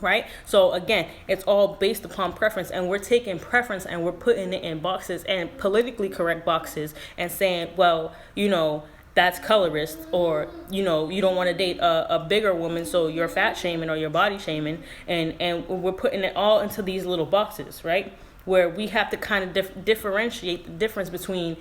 Right? So again, it's all based upon preference, and we're taking preference and we're putting it in boxes, and politically correct boxes, and saying, well, that's colorist, or you know, you don't want to date a bigger woman, so you're fat shaming or you're body shaming, and we're putting it all into these little boxes, right? Where we have to kind of differentiate the difference between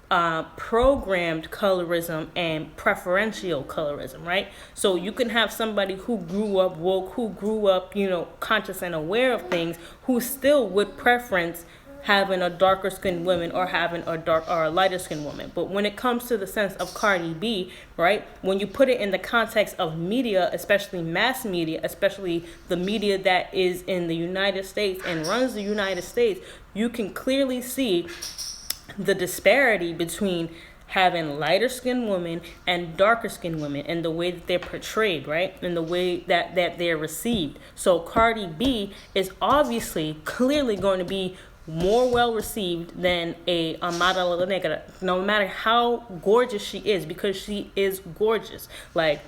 programmed colorism and preferential colorism, right? So you can have somebody who grew up woke, who grew up, you know, conscious and aware of things, who still would preference having a darker skinned woman or having a dark or a lighter skinned woman. But when it comes to the sense of Cardi B, right, when you put it in the context of media, especially mass media, especially the media that is in the United States and runs the United States, you can clearly see the disparity between having lighter skinned women and darker skinned women, and the way that they're portrayed, right? And the way that they're received. So Cardi B is obviously clearly going to be more well received than a Amara La Negra, no matter how gorgeous she is, because she is gorgeous. Like,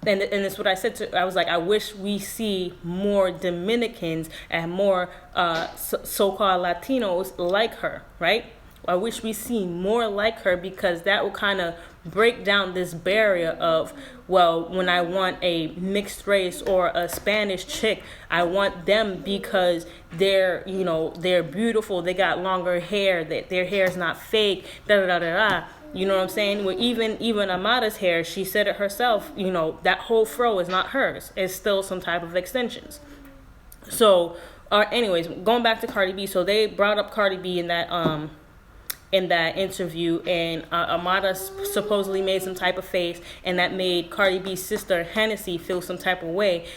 and it's what I said to, I was like, I wish we see more Dominicans and more so-called Latinos like her, right? I wish we see more like her, because that will kind of break down this barrier of, well, when I want a mixed race or a Spanish chick, I want them because they're, you know, they're beautiful, they got longer hair, that their hair is not fake, da da da da da. You know what I'm saying? Well, even Amada's hair, she said it herself, you know, that whole fro is not hers. It's still some type of extensions. So, anyways, going back to Cardi B. So they brought up Cardi B in that interview, and Amada supposedly made some type of face, and that made Cardi B's sister Hennessy feel some type of way,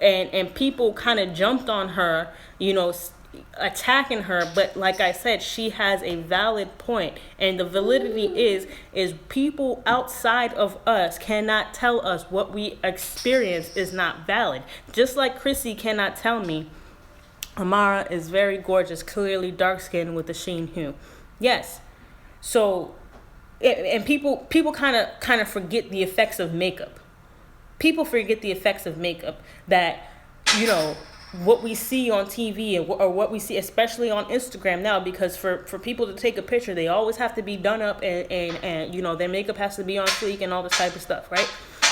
and people kind of jumped on her, you know, attacking her. But like I said, she has a valid point, and the validity is people outside of us cannot tell us what we experience is not valid. Just like Chrissy cannot tell me Amara is very gorgeous, clearly dark skinned with a sheen hue. Yes. So, and people kind of forget the effects of makeup. People forget the effects of makeup, that, you know, what we see on TV or what we see, especially on Instagram now, because for people to take a picture, they always have to be done up, and you know, their makeup has to be on fleek and all this type of stuff, right?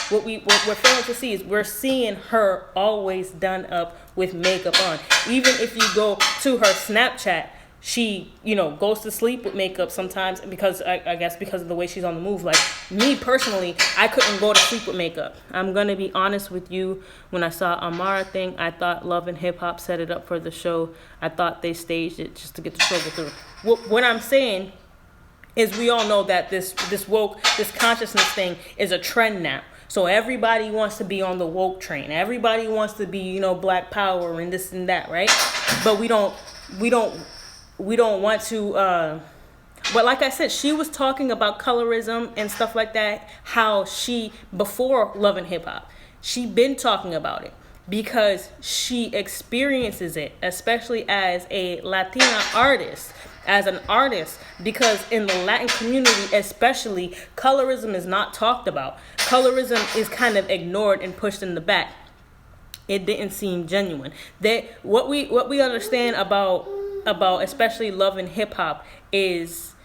What we're failing to see is we're seeing her always done up with makeup on. Even if you go to her Snapchat, she, you know, goes to sleep with makeup sometimes, because I guess because of the way she's on the move. Like me personally, I couldn't go to sleep with makeup. I'm going to be honest with you. When I saw Amara thing, I thought Love and Hip Hop set it up for the show. I thought they staged it just to get the struggle through. What I'm saying is, we all know that this woke, this consciousness thing is a trend now. So everybody wants to be on the woke train. Everybody wants to be, you know, Black Power and this and that, right? But we don't want to, but like I said, she was talking about colorism and stuff like that, how she, before Love and Hip Hop, she been talking about it, because she experiences it, especially as a Latina artist, because in the Latin community especially, colorism is not talked about. Colorism is kind of ignored and pushed in the back. It didn't seem genuine. What we understand about especially Love and Hip Hop is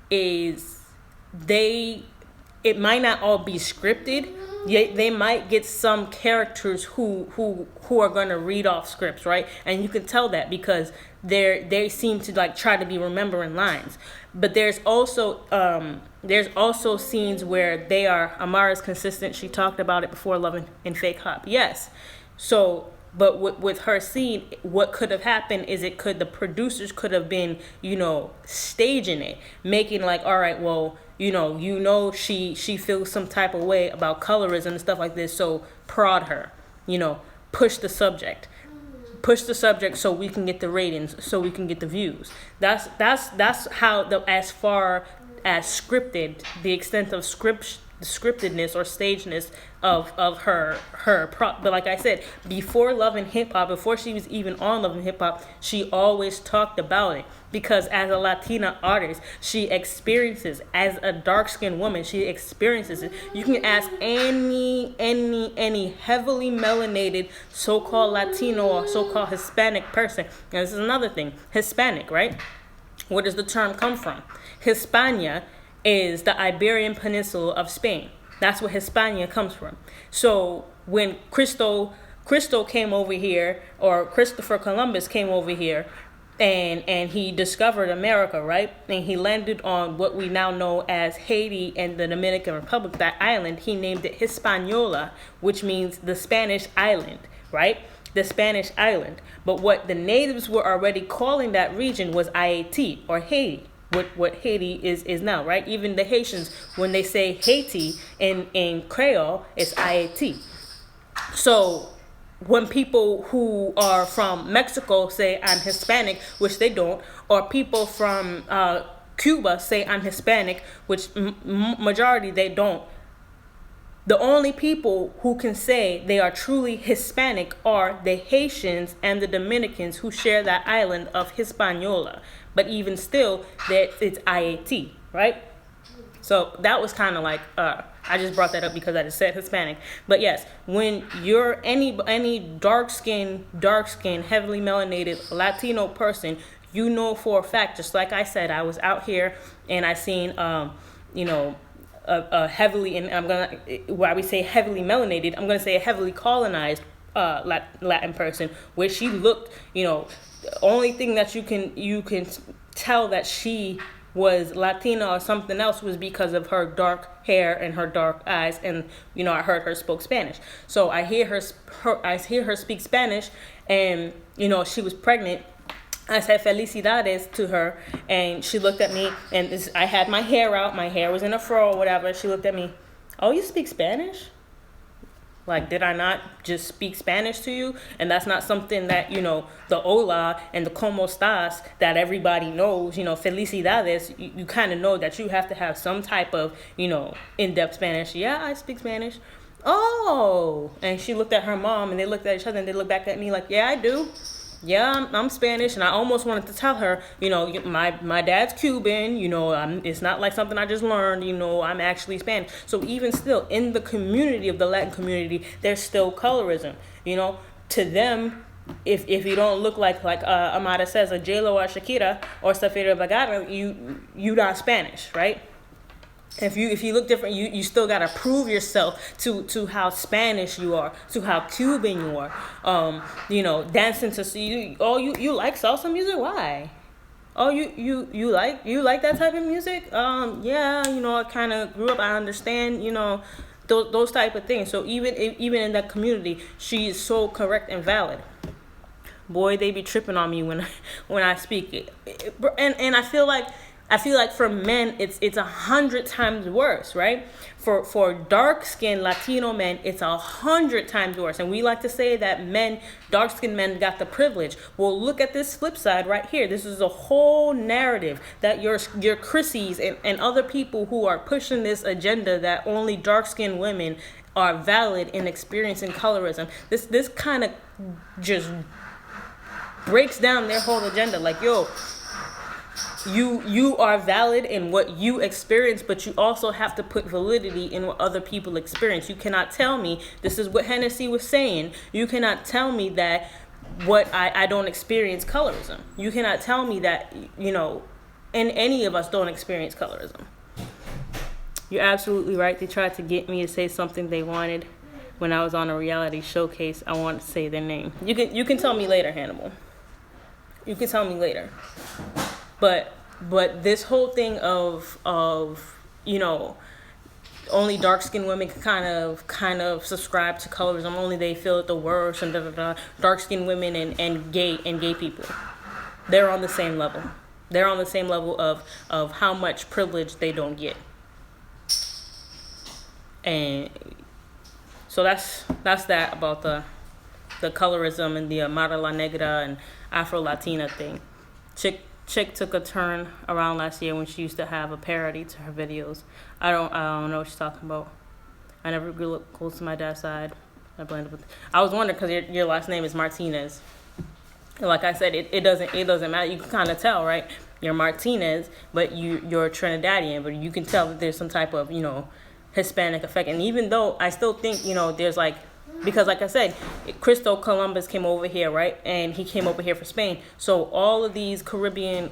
it might not all be scripted. They might get some characters who are going to read off scripts, right? And you can tell that because they seem to like try to be remembering lines. But there's also scenes where Amara's consistent. She talked about it before Love and Fake Hop. Yes. So, but with her scene, what could have happened is the producers could have been, you know, staging it, making like, all right, well, you know, she feels some type of way about colorism and stuff like this, so prod her, you know, push the subject so we can get the ratings, so we can get the views. That's how as far as scripted, the extent of scriptedness or stagedness of her but like I said, before Love and Hip Hop, before she was even on Love and Hip Hop, she always talked about it, because as a Latina artist, she experiences, as a dark-skinned woman, she experiences it. You can ask any heavily melanated so-called Latino or so-called Hispanic person, and this is another thing, Hispanic, right? Where does the term come from? Hispania is the Iberian Peninsula of Spain. That's where Hispania comes from. So when Cristo came over here, or Christopher Columbus came over here, and he discovered America, right? And he landed on what we now know as Haiti and the Dominican Republic, that island. He named it Hispaniola, which means the Spanish island, right? The Spanish island. But what the natives were already calling that region was Haiti, or Haiti. What Haiti is now, right? Even the Haitians, when they say Haiti in Creole, it's Haiti. So when people who are from Mexico say I'm Hispanic, which they don't, or people from Cuba say I'm Hispanic, which majority they don't, the only people who can say they are truly Hispanic are the Haitians and the Dominicans who share that island of Hispaniola. But even still, that it's IAT, right? So that was kind of like, I just brought that up because I just said Hispanic. But yes, when you're any dark-skinned, heavily melanated Latino person, you know for a fact, just like I said, I was out here and I seen, a heavily, and I'm gonna, why we say heavily melanated, I'm gonna say a heavily colonized Latin person, where she looked, the only thing that you can tell that she was Latina or something else was because of her dark hair and her dark eyes, and I heard her spoke Spanish. So I hear her speak Spanish, and she was pregnant. I said felicidades to her, and she looked at me, and I had my hair out. My hair was in a fro or whatever. She looked at me, "Oh, you speak Spanish? Like, did I not just speak Spanish to you?" And that's not something that, the hola and the como estás that everybody knows, felicidades, you kind of know that you have to have some type of, in-depth Spanish. Yeah, I speak Spanish. Oh, and she looked at her mom, and they looked at each other, and they looked back at me like, yeah, I do. Yeah, I'm Spanish. And I almost wanted to tell her, my dad's Cuban, it's not like something I just learned, I'm actually Spanish. So even still, in the community of the Latin community, there's still colorism. To them, if you don't look like Amada says, a J-Lo or Shakira or Safira Bagara, you not Spanish, right? If you look different, you still gotta prove yourself to how Spanish you are, to how Cuban you are. Dancing to you like salsa music? Why? Oh, you like that type of music? Yeah, I kind of grew up. I understand, those type of things. So even in that community, she is so correct and valid. Boy, they be tripping on me when I speak it, and I feel like for men it's 100 times worse, right? For dark-skinned Latino men, it's 100 times worse. And we like to say that dark-skinned men got the privilege. Well, look at this flip side right here. This is a whole narrative that your Chrissies and other people who are pushing this agenda that only dark-skinned women are valid in experiencing colorism. This kind of just breaks down their whole agenda. Like, yo, you are valid in what you experience, but you also have to put validity in what other people experience. You cannot tell me, this is what Hennessy was saying, you cannot tell me that I don't experience colorism. You cannot tell me that, and any of us don't experience colorism. You're absolutely right. They tried to get me to say something they wanted when I was on a reality showcase. I wanted to say their name. You can tell me later, Hannibal. You can tell me later. But this whole thing of only dark-skinned women can kind of subscribe to colorism, only they feel it the worst, and dark-skinned women and gay people, they're on the same level. They're on the same level of how much privilege they don't get. And so that's that about the colorism and the Amara La Negra and Afro Latina thing. Chick took a turn around last year when she used to have a parody to her videos. I don't know what she's talking about. I never grew up close to my dad's side. I was wondering because your last name is Martinez. And like I said, it doesn't matter. You can kind of tell, right? You're Martinez, but you're Trinidadian, but you can tell that there's some type of Hispanic effect. And even though I still think there's because like I said, Christopher Columbus came over here, right? And he came over here for Spain. So all of these Caribbean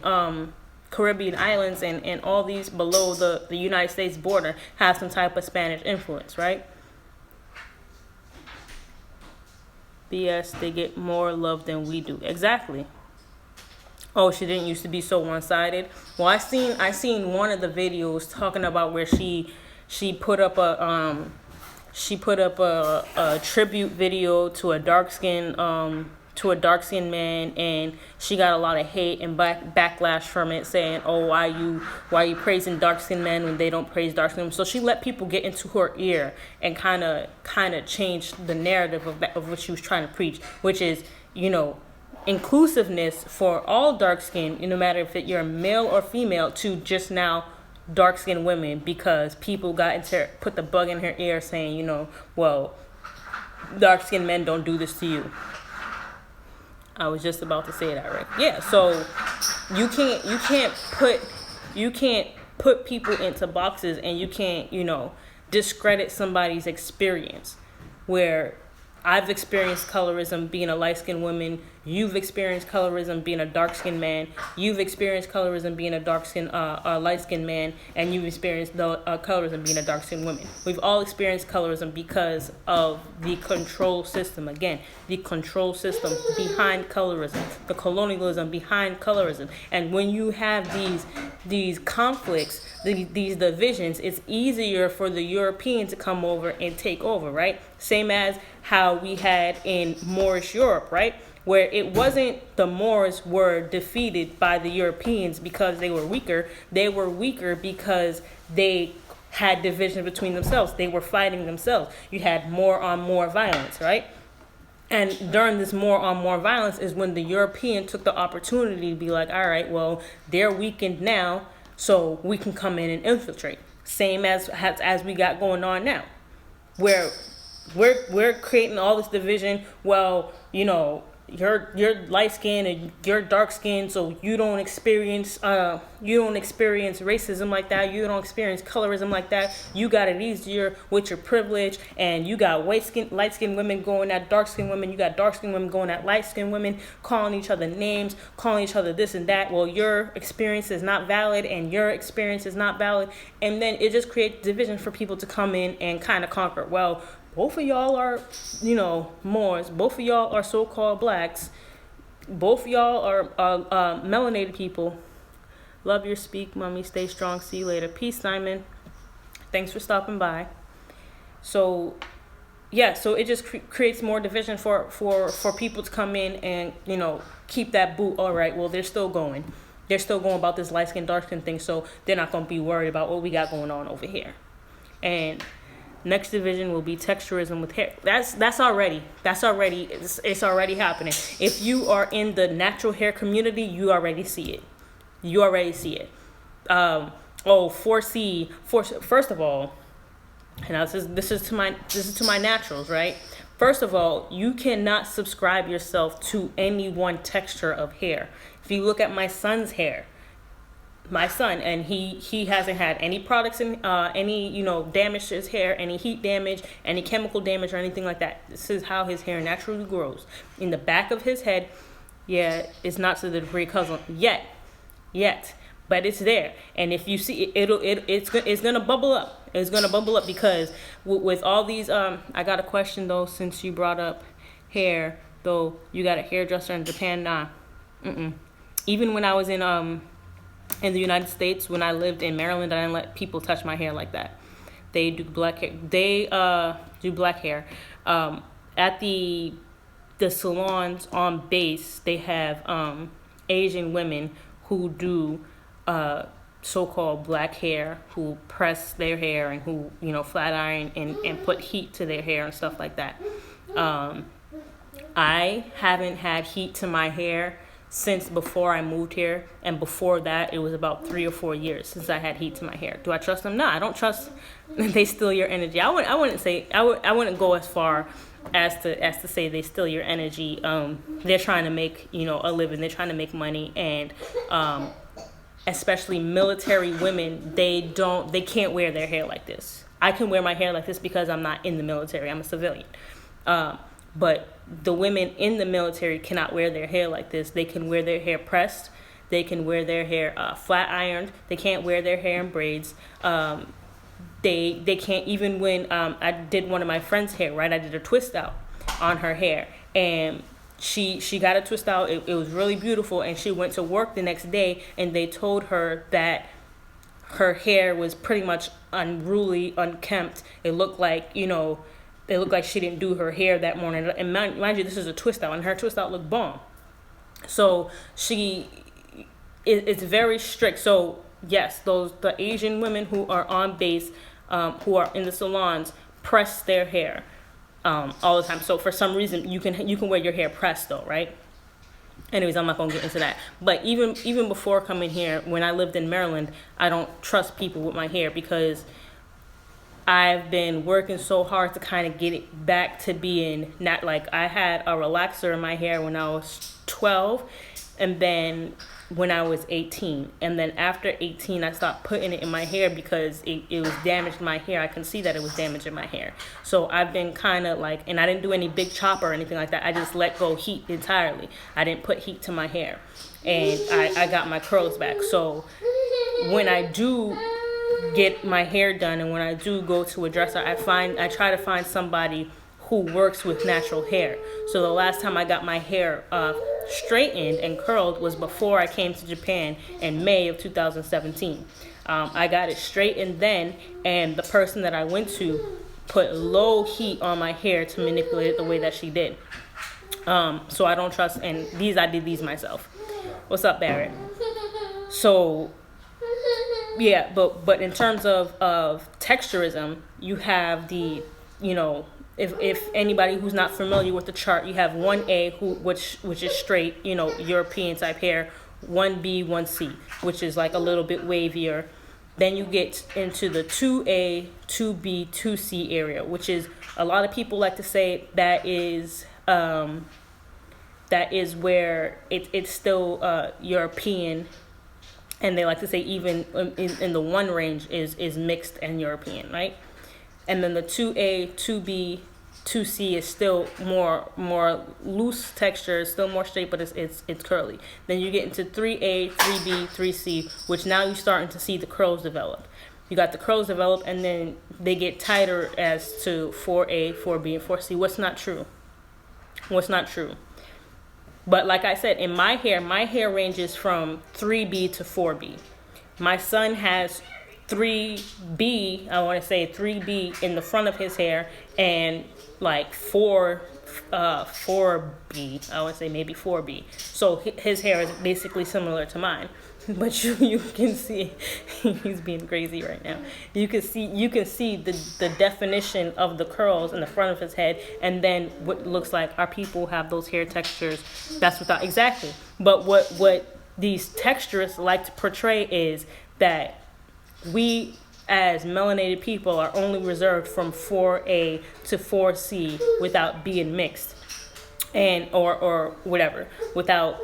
Caribbean islands and all these below the United States border have some type of Spanish influence, right? BS, they get more love than we do. Exactly. Oh, she didn't used to be so one-sided. Well, I seen one of the videos talking about where she put up a tribute video to a dark-skinned man, and she got a lot of hate and backlash from it, saying, "Oh, why you praising dark-skinned men when they don't praise dark-skinned men?" So she let people get into her ear and kind of change the narrative of what she was trying to preach, which is, inclusiveness for all dark skin, no matter if you're male or female, to just now dark skinned women, because people put the bug in her ear saying, well, dark skinned men don't do this to you. I was just about to say that, right? Yeah, so you can't put people into boxes, and you can't, discredit somebody's experience. Where I've experienced colorism being a light-skinned woman. You've experienced colorism being a dark-skinned man. You've experienced colorism being a light-skinned man, and you've experienced colorism being a dark-skinned woman. We've all experienced colorism because of the control system. Again, the control system behind colorism, the colonialism behind colorism. And when you have these conflicts, these divisions, it's easier for the European to come over and take over, right? Same as how we had in Moorish Europe, right? Where it wasn't the Moors were defeated by the Europeans because they were weaker. They were weaker because they had division between themselves. They were fighting themselves. You had more on more violence, right? And during this more on more violence is when the European took the opportunity to be like, all right, well, they're weakened now, so we can come in and infiltrate. Same as we got going on now, where we're creating all this division. Well, you're light skinned and you're dark skinned, so you don't experience racism like that. You don't experience colorism like that. You got it easier with your privilege, and you got light skinned women going at dark skinned women. You got dark skinned women going at light skinned women, calling each other names, calling each other this and that. Well, your experience is not valid, and your experience is not valid, and then it just creates division for people to come in and kind of conquer. Well, both of y'all are, Moors. Both of y'all are so-called blacks. Both of y'all are melanated people. Love your speak, mommy. Stay strong. See you later. Peace, Simon. Thanks for stopping by. So, yeah. So it just creates more division for people to come in and keep that boot. All right. Well, they're still going. They're still going about this light skin, dark skin thing. So they're not gonna be worried about what we got going on over here. And next division will be texturism with hair. It's already happening. If you are in the natural hair community, you already see it. First of all, and this is to my naturals, right? First of all, you cannot subscribe yourself to any one texture of hair. If you look at my son's hair, and he hasn't had any products in any damage to his hair, any heat damage, any chemical damage or anything like that. This is how his hair naturally grows. In the back of his head, yeah, it's not to the degree cousin yet, but it's there. And if you see it, it's gonna bubble up. It's gonna bubble up because with all these I got a question though, since you brought up hair though. You got a hairdresser in Japan? Nah. Even when I was in the United States, when I lived in Maryland, I didn't let people touch my hair like that. They do black hair. At the salons on base, they have Asian women who do so-called black hair, who press their hair and who flat iron and put heat to their hair and stuff like that. I haven't had heat to my hair since before I moved here, and before that it was about 3 or 4 years since I had heat to my hair. Do I trust them? No, I don't trust. They steal your energy. I wouldn't go as far as to say they steal your energy. They're trying to make a living. They're trying to make money, and especially military women, they can't wear their hair like this. I can wear my hair like this because I'm not in the military. I'm a civilian. But the women in the military cannot wear their hair like this. They can wear their hair pressed. They can wear their hair flat ironed. They can't wear their hair in braids. They can't, even when I did one of my friend's hair, right? I did a twist out on her hair, and she got a twist out. It was really beautiful, and she went to work the next day, and they told her that her hair was pretty much unruly, unkempt. It looked like, it looked like she didn't do her hair that morning. And mind you, this is a twist out, and her twist out looked bomb. So it's very strict. So yes, the Asian women who are on base, who are in the salons, press their hair all the time. So for some reason, you can wear your hair pressed though, right? Anyways, I'm not gonna get into that. But even before coming here, when I lived in Maryland, I don't trust people with my hair because I've been working so hard to kind of get it back to being not like, I had a relaxer in my hair when I was 12, and then when I was 18, and then after 18 I stopped putting it in my hair because it was damaged my hair. I can see that it was damaging my hair. So I've been kind of like, and I didn't do any big chop or anything like that. I just let go heat entirely. I didn't put heat to my hair, and I got my curls back. So when I do get my hair done, and when I do go to a dresser, I try to find somebody who works with natural hair. So the last time I got my hair straightened and curled was before I came to Japan in May of 2017. I got it straightened then, and the person that I went to put low heat on my hair to manipulate it the way that she did. So I don't trust, and I did these myself. What's up, Barrett? So yeah, but in terms of texturism, you have the, if anybody who's not familiar with the chart, you have 1A which is straight, European type hair, 1B, 1C, which is like a little bit wavier. Then you get into the 2A, 2B, 2C area, which is, a lot of people like to say that is where it's still European. And they like to say even in the 1 range is mixed and European, right? And then the 2A, 2B, 2C is still more loose texture, it's still more straight, but it's curly. Then you get into 3A, 3B, 3C, which now you're starting to see the curls develop. You got the curls develop, and then they get tighter as to 4A, 4B, and 4C. What's not true? But like I said, in my hair ranges from 3B to 4B. My son has 3B, I want to say 3B in the front of his hair, and like 4B, I would say maybe 4B. So his hair is basically similar to mine. But you can see, he's being crazy right now. You can see the definition of the curls in the front of his head, and then what looks like our people have those hair textures. That's without exactly. But what these texturists like to portray is that we as melanated people are only reserved from 4A to 4C without being mixed, and or whatever, without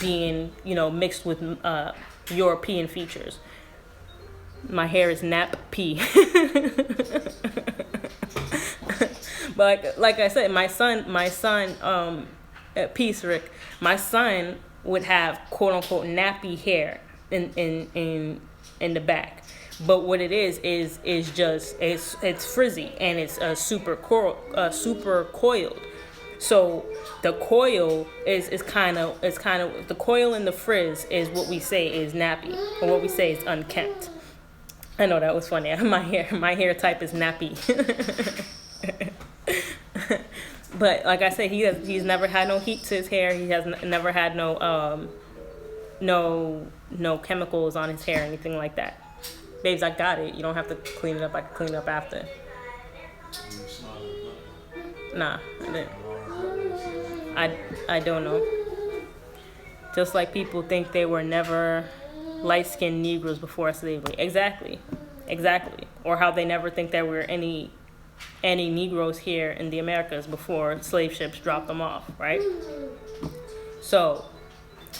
being mixed with European features. My hair is nap P. But like I said, my son, peace, Rick. My son would have quote unquote nappy hair in the back. But what it is just it's frizzy, and it's super coiled. So the coil is kind of the coil and the frizz is what we say is nappy, or what we say is unkempt. I know that was funny. My hair type is nappy. But like I said, he's never had no heat to his hair. He has never had no chemicals on his hair or anything like that. Babes, I got it. You don't have to clean it up. I can clean it up after. Nah, I didn't. I don't know. Just like people think they were never light-skinned Negroes before slavery. Exactly. Or how they never think there were any Negroes here in the Americas before slave ships dropped them off, right? So,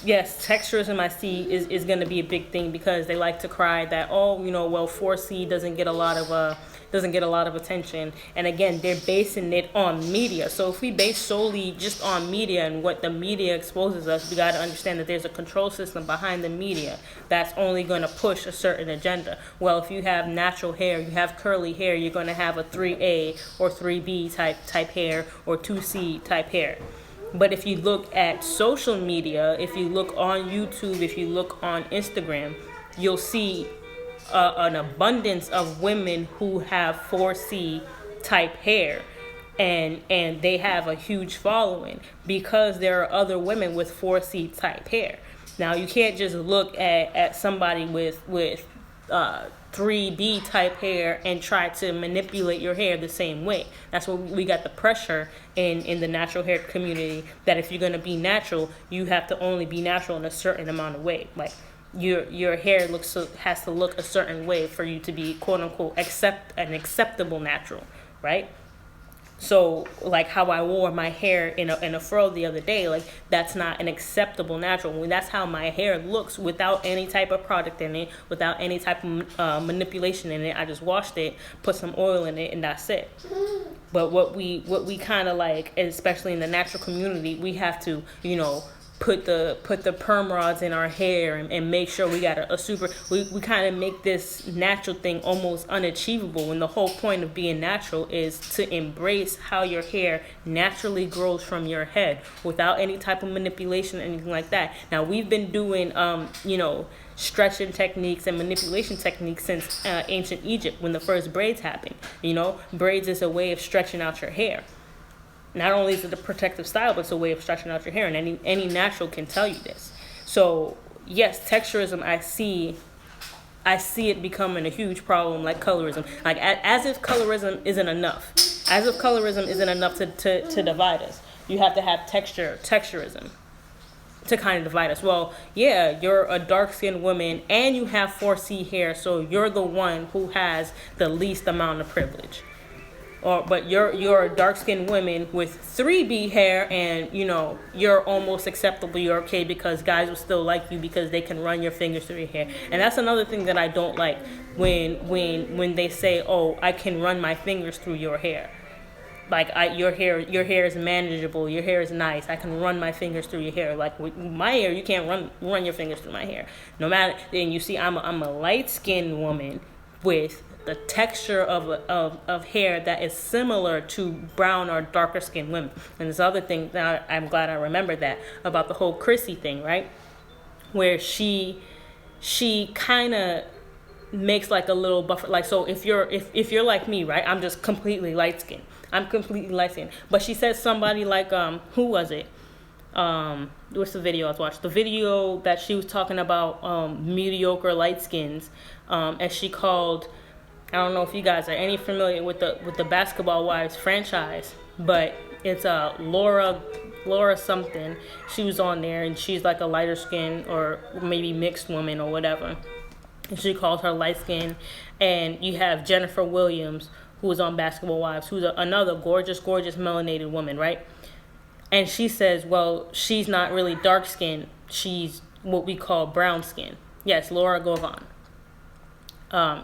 yes, texturism I see is going to be a big thing, because they like to cry that, 4C doesn't get a lot of doesn't get a lot of attention. And again, they're basing it on media. So if we base solely just on media and what the media exposes us, we got to understand that there's a control system behind the media that's only going to push a certain agenda. Well, if you have natural hair, you have curly hair, you're going to have a 3A or 3B type hair or 2C type hair. But if you look at social media, if you look on YouTube, if you look on Instagram, you'll see an abundance of women who have 4C type hair. And they have a huge following because there are other women with 4C type hair. Now, you can't just look at somebody with 3B type hair and try to manipulate your hair the same way. That's what we got the pressure in the natural hair community, that if you're going to be natural, you have to only be natural in a certain amount of way. Like your hair has to look a certain way for you to be quote unquote an acceptable natural, right? So like how I wore my hair in a fro the other day, like that's not an acceptable natural. When that's how my hair looks without any type of product in it, without any type of manipulation in it. I just washed it, put some oil in it, and that's it. But what we kind of like, especially in the natural community, we have to, put the perm rods in our hair and make sure we got a super, we kind of make this natural thing almost unachievable, when the whole point of being natural is to embrace how your hair naturally grows from your head without any type of manipulation or anything like that. Now, we've been doing stretching techniques and manipulation techniques since ancient Egypt, when the first braids happened. Braids is a way of stretching out your hair. Not only is it a protective style, but it's a way of stretching out your hair, and any natural can tell you this. So yes, texturism, I see it becoming a huge problem, like colorism. Like as if colorism isn't enough. As if colorism isn't enough to divide us. You have to have texturism to kind of divide us. Well, yeah, you're a dark-skinned woman and you have 4C hair, so you're the one who has the least amount of privilege. But you're a dark-skinned woman with 3B hair, and you're almost acceptable. You're okay because guys will still like you because they can run your fingers through your hair. And that's another thing that I don't like, when they say, "Oh, I can run my fingers through your hair." Like your hair is manageable. Your hair is nice. I can run my fingers through your hair. Like with my hair, you can't run your fingers through my hair. No matter. And you see, I'm a light-skinned woman with the texture of hair that is similar to brown or darker skinned women. And this other thing that I'm glad I remembered that about the whole Chrissy thing, right? Where she kind of makes like a little buffer. Like, so if you're like me, right? I'm just completely light skinned. But she said somebody like who was it? What's the video I was watching? The video that she was talking about mediocre light skins, and she called. I don't know if you guys are any familiar with the Basketball Wives franchise, but it's Laura something. She was on there, and she's like a lighter skin or maybe mixed woman or whatever. And she calls her light skin. And you have Jennifer Williams, who was on Basketball Wives, who's another gorgeous melanated woman, right? And she says, well, she's not really dark skin. She's what we call brown skin. Yes, Laura Govan.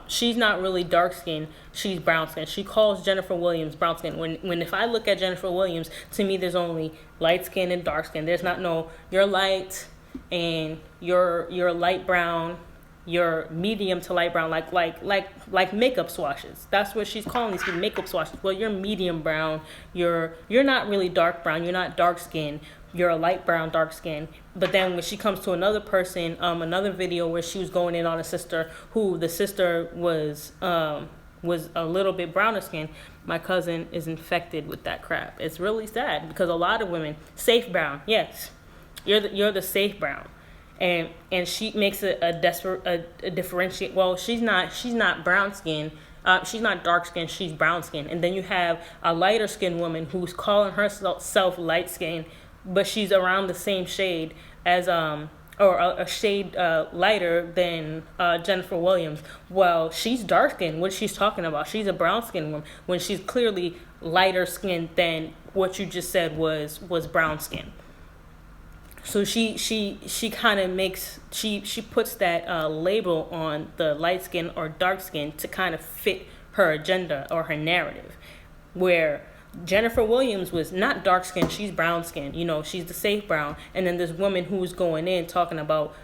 She's not really dark skin, she's brown skin. She calls Jennifer Williams brown skin. When if I look at Jennifer Williams, to me there's only light skin and dark skin. There's not you're light and you're light brown, you're medium to light brown, like makeup swatches. That's what she's calling these makeup swatches. Well, you're medium brown, you're not really dark brown, you're not dark skin. You're a light brown, dark skin. But then when she comes to another person, another video where she was going in on a sister, who the sister was a little bit browner skin, my cousin is infected with that crap. It's really sad because a lot of women, safe brown, yes, you're the safe brown, and she makes a differentiate. Well, she's not brown skin. She's not dark skin. She's brown skin. And then you have a lighter skinned woman who's calling herself light skin, but she's around the same shade as or a shade lighter than Jennifer Williams. Well, she's dark skinned. What she's talking about? She's a brown skinned woman when she's clearly lighter skinned than what you just said was brown skin. So she kind of makes she puts that label on the light skin or dark skin to kind of fit her agenda or her narrative. Where Jennifer Williams was not dark skinned, she's brown skinned. She's the safe brown. And then this woman who's going in talking about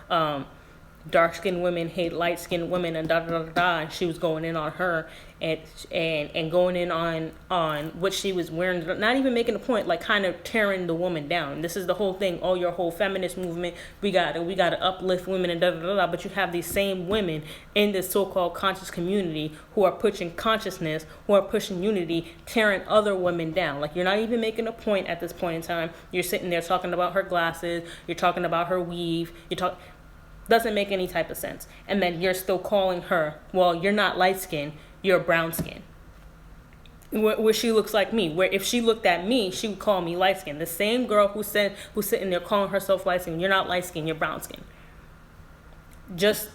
dark skinned women hate light skinned women and da da da da. And she was going in on her and going in on what she was wearing, not even making a point, like kind of tearing the woman down. This is the whole thing. Oh, your whole feminist movement. We gotta uplift women and da da da da. But you have these same women in this so-called conscious community who are pushing consciousness, who are pushing unity, tearing other women down. Like, you're not even making a point at this point in time. You're sitting there talking about her glasses. You're talking about her weave. Doesn't make any type of sense. And then you're still calling her, well, you're not light skinned, you're brown skinned. Where she looks like me. Where if she looked at me, she would call me light skinned. The same girl who's sitting there calling herself light skinned, you're not light skinned, you're brown skinned. Just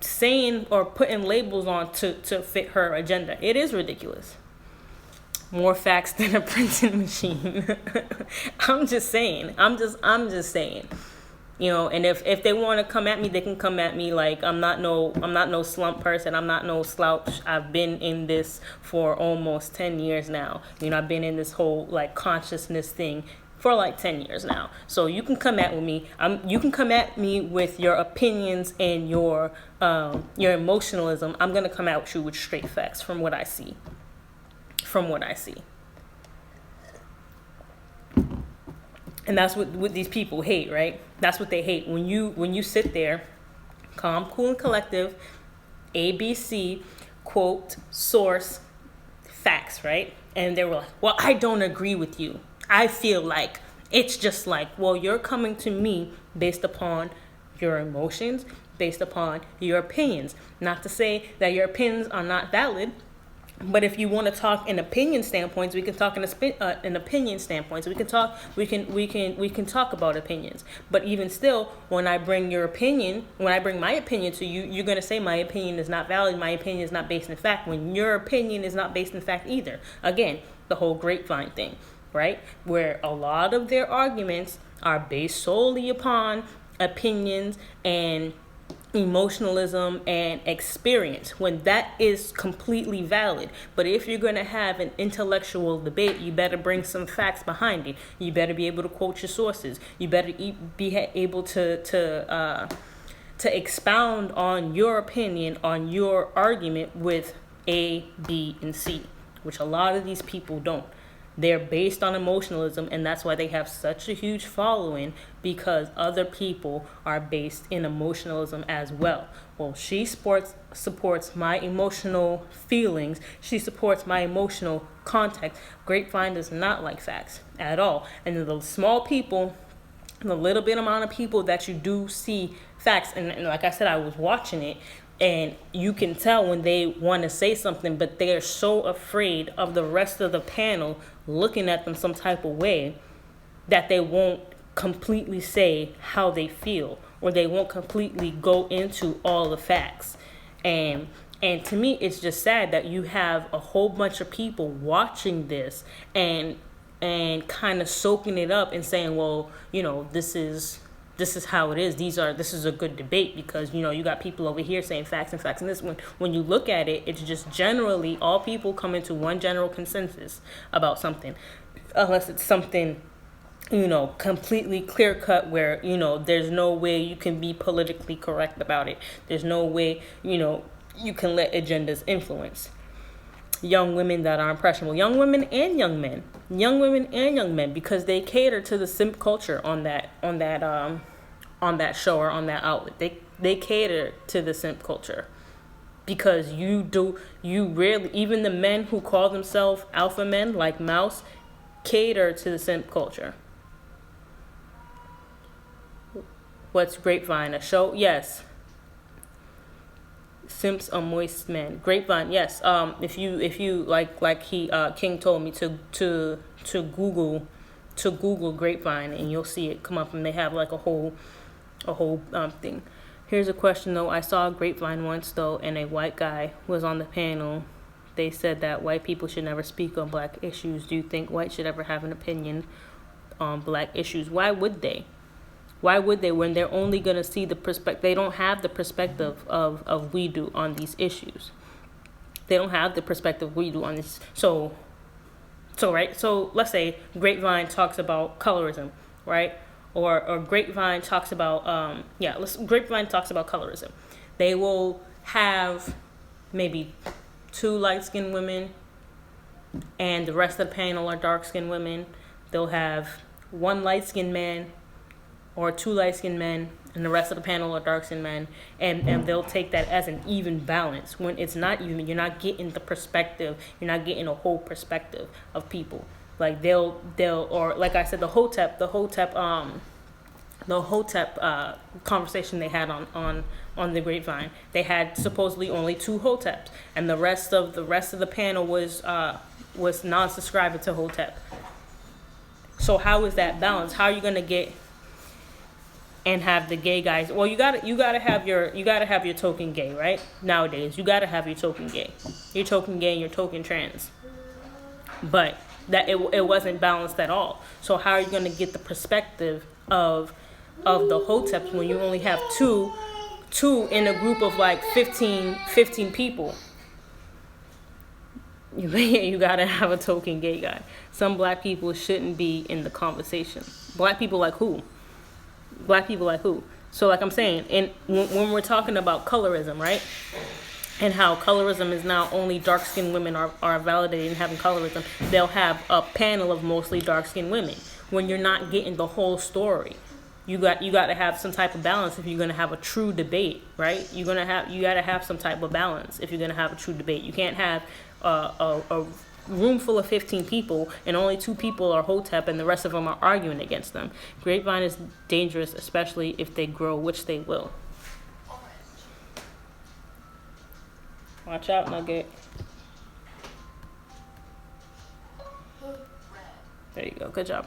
saying or putting labels on to fit her agenda. It is ridiculous. More facts than a printing machine. I'm just saying. And if they want to come at me, they can come at me. Like, I'm not no slump person. I'm not no slouch. I've been in this for almost 10 years now. I've been in this whole like consciousness thing for like 10 years now. So you can come at me. You can come at me with your opinions and your emotionalism. I'm gonna come at you with straight facts from what I see. And that's what these people hate, right? That's what they hate. When you sit there, calm, cool, and collective, ABC, quote, source, facts, right? And they were like, well, I don't agree with you. I feel like it's just like, well, you're coming to me based upon your emotions, based upon your opinions. Not to say that your opinions are not valid, but if you want to talk in opinion standpoints, we can talk in opinion standpoints. We can talk about opinions. But even still, when I bring my opinion to you, you're gonna say my opinion is not valid. My opinion is not based in fact. When your opinion is not based in fact either. Again, the whole grapevine thing, right? Where a lot of their arguments are based solely upon opinions and emotionalism and experience, when that is completely valid. But if you're going to have an intellectual debate, you better bring some facts behind it. You better be able to quote your sources. You better be able to expound on your opinion, on your argument with A, B, and C, which a lot of these people don't. They're based on emotionalism, and that's why they have such a huge following, because other people are based in emotionalism as well. Well, she supports my emotional feelings. She supports my emotional context. Grapevine does not like facts at all. And the small people, the little bit amount of people that you do see facts, and like I said, I was watching it, and you can tell when they want to say something, but they are so afraid of the rest of the panel looking at them some type of way that they won't completely say how they feel, or they won't completely go into all the facts. And to me, it's just sad that you have a whole bunch of people watching this and kind of soaking it up and saying, well, this is how it is. This is a good debate because, you got people over here saying facts and facts. And this, when you look at it, it's just generally all people come into one general consensus about something, unless it's something, completely clear cut where, there's no way you can be politically correct about it. There's no way, you can let agendas influence young women that are impressionable, young women and young men, because they cater to the simp culture on that show or on that outlet. They cater to the simp culture because you rarely, even the men who call themselves alpha men like Mouse, cater to the simp culture. What's Grapevine? A show? Yes. Simps are moist men. Grapevine, yes. If you like King told me to Google Grapevine, and you'll see it come up, and they have like a whole thing. Here's a question though. I saw a Grapevine once though, and a white guy was on the panel. They said that white people should never speak on black issues. Do you think whites should ever have an opinion on black issues? Why would they? Why would they, when they're only going to see the perspective? They don't have the perspective of we do on these issues. They don't have the perspective we do on this. So right. So let's say Grapevine talks about colorism, right? Or Grapevine talks about Grapevine talks about colorism. They will have maybe 2 light-skinned women, and the rest of the panel are dark-skinned women. They'll have 1 light-skinned man or 2 light-skinned men, and the rest of the panel are dark-skinned men, and they'll take that as an even balance. When it's not even, you're not getting the perspective, you're not getting a whole perspective of people. Like they'll or like I said, the Hotep conversation they had on the Grapevine. They had supposedly only 2 Hoteps, and the rest of the panel was non-subscribing to Hotep. So how is that balance? How are you gonna get and have the gay guys? Well, you gotta have your token gay, right? Nowadays, you gotta have your token gay. Your token gay and your token trans. But that it wasn't balanced at all. So how are you gonna get the perspective of the Hoteps when you only have two in a group of like 15 people? You gotta have a token gay guy. Some black people shouldn't be in the conversation. Black people like who? So like I'm saying, and when we're talking about colorism, right? And how colorism is now only dark-skinned women are validated in having colorism, they'll have a panel of mostly dark-skinned women. When you're not getting the whole story, you got to have some type of balance if you're gonna have a true debate, right? You gotta have some type of balance if you're gonna have a true debate. You can't have a room full of 15 people and only 2 people are Hotep and the rest of them are arguing against them. Grapevine is dangerous, especially if they grow, which they will. Watch out, Nugget. There you go. Good job.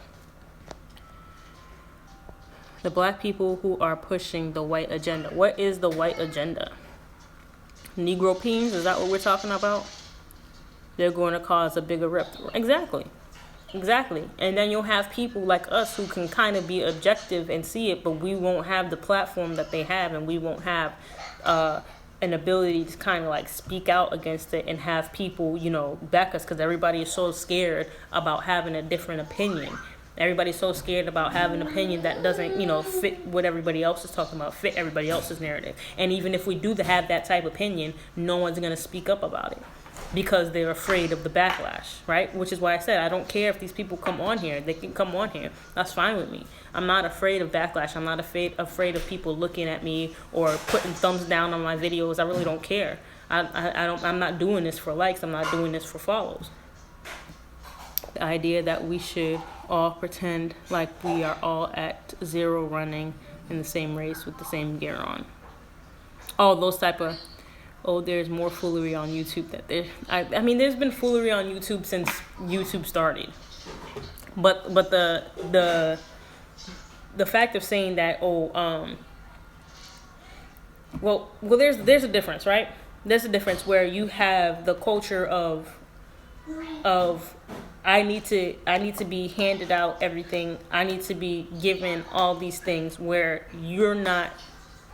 The black people who are pushing the white agenda. What is the white agenda? Negro peens? Is that what we're talking about? They're going to cause a bigger rift. Exactly. And then you'll have people like us who can kind of be objective and see it, but we won't have the platform that they have, and we won't have an ability to kind of like speak out against it and have people, back us, because everybody is so scared about having a different opinion. Everybody's so scared about having an opinion that doesn't, fit what everybody else is talking about, fit everybody else's narrative. And even if we do have that type of opinion, no one's going to speak up about it because they're afraid of the backlash, right? Which is why I said I don't care if these people come on here. They can come on here. That's fine with me. I'm not afraid of backlash. I'm not afraid of people looking at me or putting thumbs down on my videos. I really don't care. I'm not doing this for likes. I'm not doing this for follows. The idea that we should all pretend like we are all at 0 running in the same race with the same gear on. All those type of, there's more foolery on YouTube that there. I mean, there's been foolery on YouTube since YouTube started. But the fact of saying that, there's a difference, right? There's a difference where you have the culture of I need to be handed out everything. I need to be given all these things, where you're not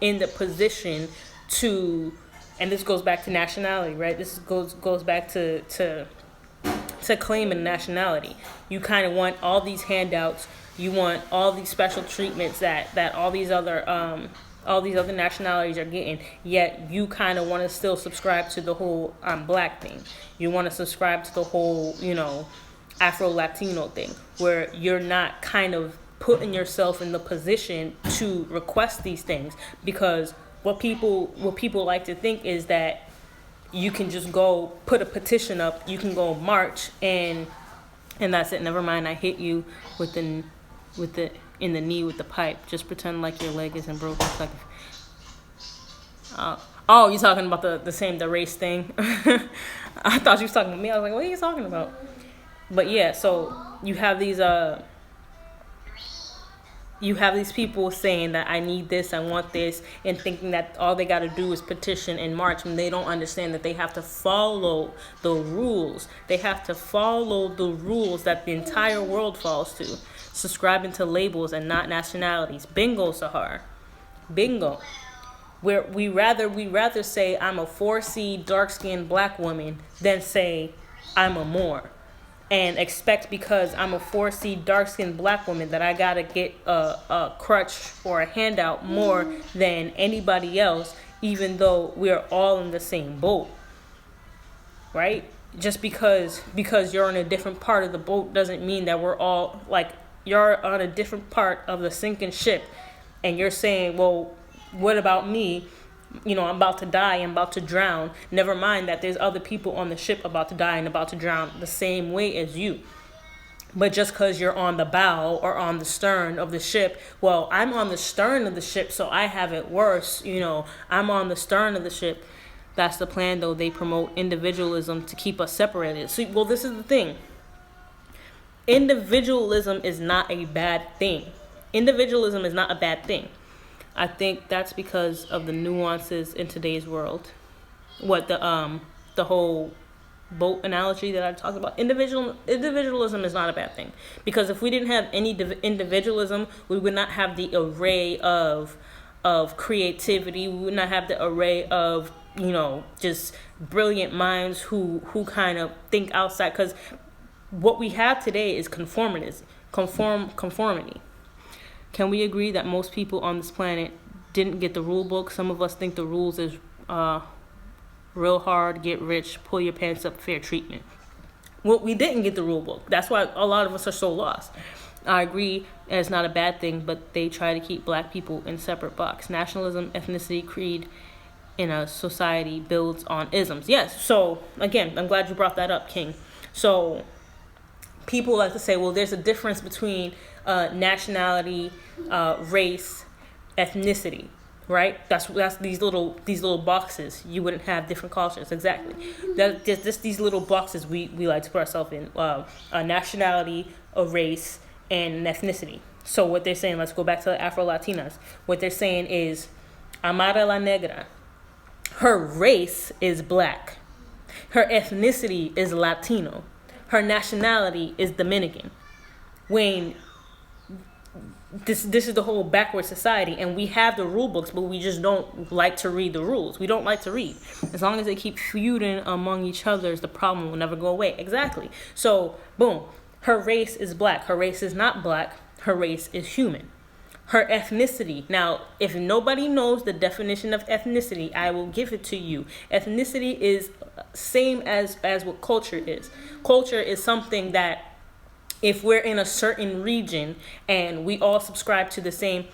in the position to, and this goes back to nationality, right? This goes back to claiming nationality. You kind of want all these handouts. You want all these special treatments that all these other nationalities are getting, yet you kind of want to still subscribe to the whole black thing. You want to subscribe to the whole, Afro Latino thing, where you're not kind of putting yourself in the position to request these things, because what people like to think is that you can just go put a petition up, you can go march, and that's it. Never mind, I hit you in the knee with the pipe. Just pretend like your leg isn't broken. It's like, you're talking about the race thing. I thought you was talking about me. I was like, what are you talking about? But yeah, so you have these people saying that I need this, I want this, and thinking that all they got to do is petition and march, and they don't understand that they have to follow the rules. They have to follow the rules that the entire world falls to. Subscribing to labels and not nationalities. Bingo, Sahar. Bingo. Where we rather say I'm a 4C dark skinned black woman than say I'm a Moor, and expect because I'm a 4C dark skinned black woman that I gotta get a crutch or a handout more than anybody else, even though we're all in the same boat, right? Just because you're on a different part of the boat doesn't mean that we're all like, you're on a different part of the sinking ship, and you're saying, well, what about me? I'm about to die, I'm about to drown. Never mind that there's other people on the ship about to die and about to drown the same way as you. But just because you're on the bow or on the stern of the ship, well, I'm on the stern of the ship, so I have it worse. I'm on the stern of the ship. That's the plan, though. They promote individualism to keep us separated. So, well, this is the thing. Individualism is not a bad thing. Individualism is not a bad thing. I think that's because of the nuances in today's world. The whole boat analogy that I talked about. Individualism is not a bad thing, because if we didn't have any individualism, we would not have the array of creativity. We would not have the array of just brilliant minds who kind of think outside. Because what we have today is conformity. Can we agree that most people on this planet didn't get the rule book? Some of us think the rules is real hard, get rich, pull your pants up, fair treatment. Well, we didn't get the rule book. That's why a lot of us are so lost. I agree, and it's not a bad thing, but they try to keep black people in separate box. Nationalism, ethnicity, creed in a society builds on isms. Yes, so again, I'm glad you brought that up, King. So people like to say, well, there's a difference between nationality, race, ethnicity, right? That's these little boxes. You wouldn't have different cultures. Exactly. That just these little boxes we like to put ourselves in. A nationality, a race, and an ethnicity. So what they're saying, let's go back to the Afro Latinas. What they're saying is, Amara la Negra. Her race is black. Her ethnicity is Latino. Her nationality is Dominican. When this is the whole backward society, and we have the rule books, but we just don't like to read the rules. We don't like to read. As long as they keep feuding among each other, the problem will never go away. Exactly. So, boom. Her race is black. Her race is not black. Her race is human. Her ethnicity. Now, if nobody knows the definition of ethnicity, I will give it to you. Ethnicity is same as what culture is. Culture is something that if we're in a certain region and we all subscribe to the same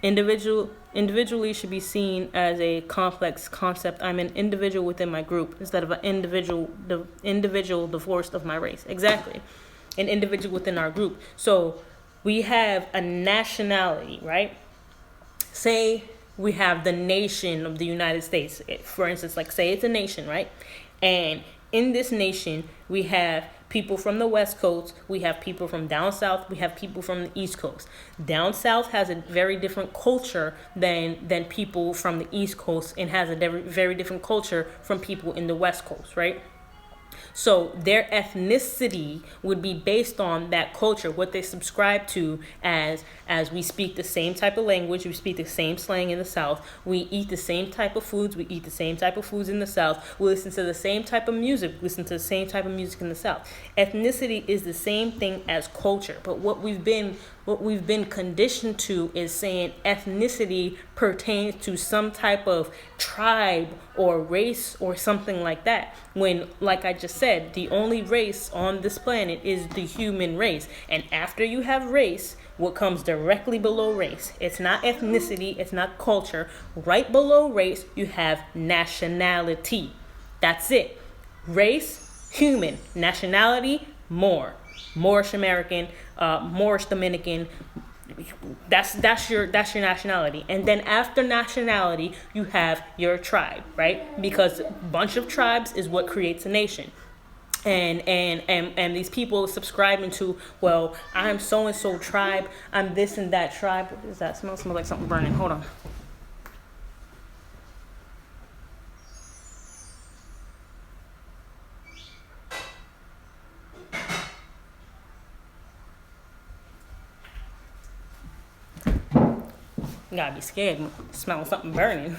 individually should be seen as a complex concept. I'm an individual within my group instead of an individual divorced of my race. Exactly. An individual within our group. So we have a nationality, right? Say we have the nation of the United States. For instance, like say it's a nation, right? And in this nation, we have people from the West Coast, we have people from down south, we have people from the East Coast. Down south has a very different culture than people from the East Coast, and has a very different culture from people in the West Coast, right? So their ethnicity would be based on that culture, what they subscribe to, as we speak the same type of language, we speak the same slang in the South, we eat the same type of foods, we eat the same type of foods in the South, we listen to the same type of music, listen to the same type of music in the South. Ethnicity is the same thing as culture, but what we've been conditioned to is saying ethnicity pertains to some type of tribe or race or something like that, when, like I just said, the only race on this planet is the human race. And after you have race, what comes directly below race? It's not ethnicity, it's not culture. Right below race, you have nationality. That's it. Race, human. Nationality, Moorish American, Moorish Dominican. That's your nationality. And then after nationality, you have your tribe, right? Because a bunch of tribes is what creates a nation. And these people subscribing to, well, I'm so and so tribe, I'm this and that tribe. What is that? Smells like something burning. Hold on. You gotta be scared, smelling something burning.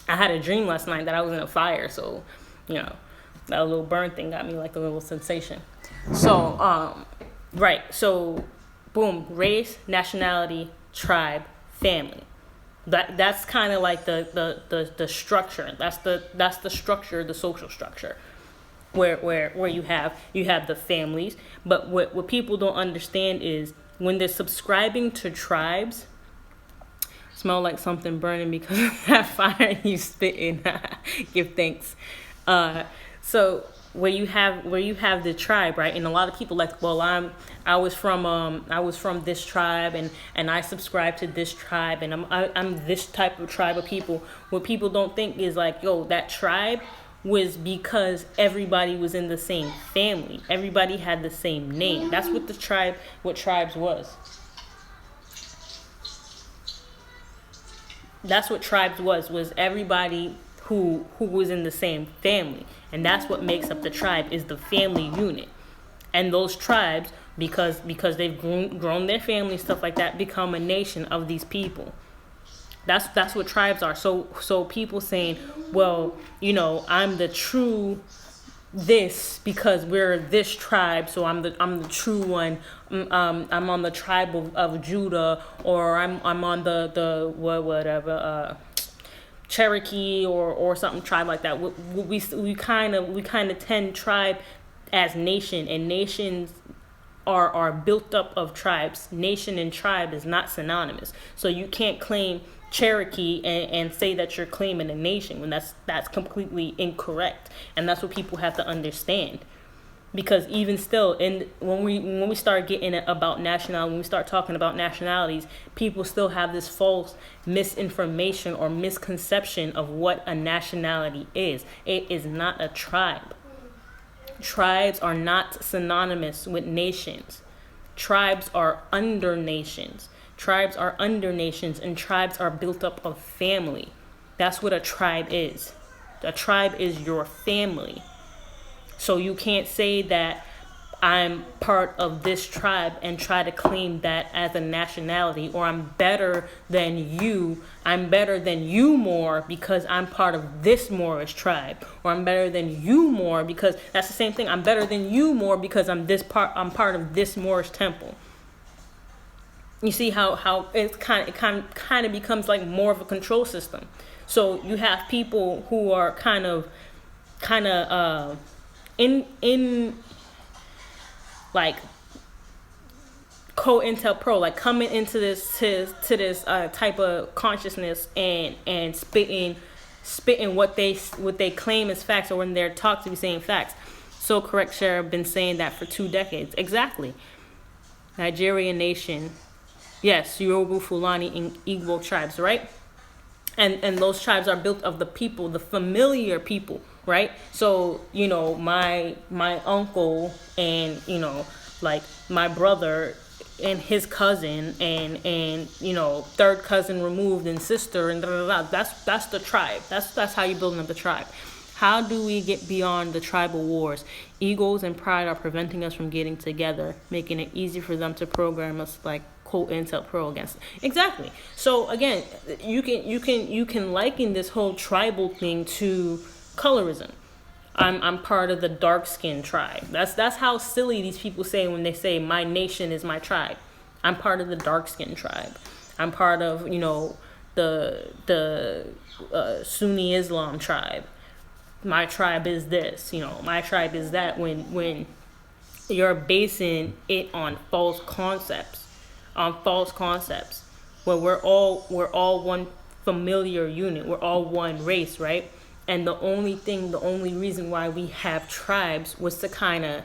I had a dream last night that I was in a fire, so, that little burn thing got me like a little sensation. So, right. So, boom, race, nationality, tribe, family. That's kind of like the structure. That's the structure, the social structure. Where you have the families, but what people don't understand is when they're subscribing to tribes, smell like something burning because of that fire you spitting. Give thanks. So where you have the tribe, right? And a lot of people like, well, I was from this tribe, and I subscribe to this tribe, and I'm this type of tribe of people. What people don't think is like, yo, that tribe was because everybody was in the same family. Everybody had the same name. That's what tribes was. That's what tribes was everybody who was in the same family. And that's what makes up the tribe, is the family unit. And those tribes, because they've grown their family, stuff like that, become a nation of these people. That's what tribes are. So people saying, well, I'm the true this because we're this tribe, so I'm the true one. I'm on the tribe of Judah, or I'm on the whatever Cherokee or something tribe like that. We kind of tend tribe as nation, and nations are built up of tribes. Nation and tribe is not synonymous. So you can't claim Cherokee and say that you're claiming a nation when that's completely incorrect. And that's what people have to understand. Because even still, when we start getting about nationality, when we start talking about nationalities, people still have this false misinformation or misconception of what a nationality is. It is not a tribe. Tribes are not synonymous with nations. Tribes are under nations. Tribes are under nations, and tribes are built up of family. That's what a tribe is. A tribe is your family. So you can't say that I'm part of this tribe and try to claim that as a nationality, or I'm better than you. I'm better than you more because I'm part of this Moorish tribe, or I'm better than you more because that's the same thing. I'm better than you more because I'm part of this Moorish temple. You see how it kind of becomes like more of a control system. So you have people who are kind of in like co-intel-pro, like coming into this to this type of consciousness and spitting what they claim as facts, or when they're taught to be saying facts. So correct, Cher, been saying that for 2 decades. Exactly. Nigerian nation. Yes, Yoruba, Fulani, and Igbo tribes, right? And those tribes are built of the people, the familiar people, right? So, my uncle and, like my brother and his cousin and third cousin removed and sister and that's the tribe. That's how you're building up the tribe. How do we get beyond the tribal wars? Egos and pride are preventing us from getting together, making it easy for them to program us like co-intel-pro against. Exactly. So again, you can liken this whole tribal thing to colorism. I'm part of the dark-skinned tribe. That's how silly these people say when they say my nation is my tribe. I'm part of the dark-skinned tribe. I'm part of the Sunni Islam tribe. My tribe is this. My tribe is that. When you're basing it on false concepts, where we're all one familiar unit. We're all one race, right? And the only reason why we have tribes was to kind of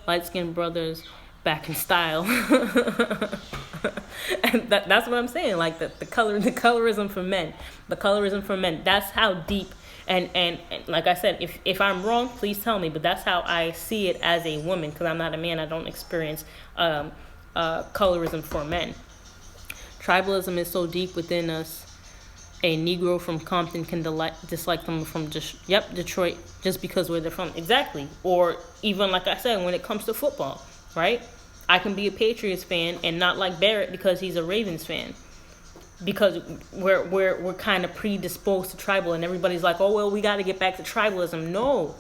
light-skinned brothers back in style. And that's what I'm saying. Like the colorism for men. The colorism for men. That's how deep. And like I said, if I'm wrong, please tell me. But that's how I see it as a woman, because I'm not a man. I don't experience colorism for men. Tribalism is so deep within us. A Negro from Compton can dislike them from Detroit just because where they're from. Exactly. Or even like I said, when it comes to football, right? I can be a Patriots fan and not like Barrett because he's a Ravens fan. because we're kind of predisposed to tribal, and everybody's like, oh well, we got to get back to tribalism. No,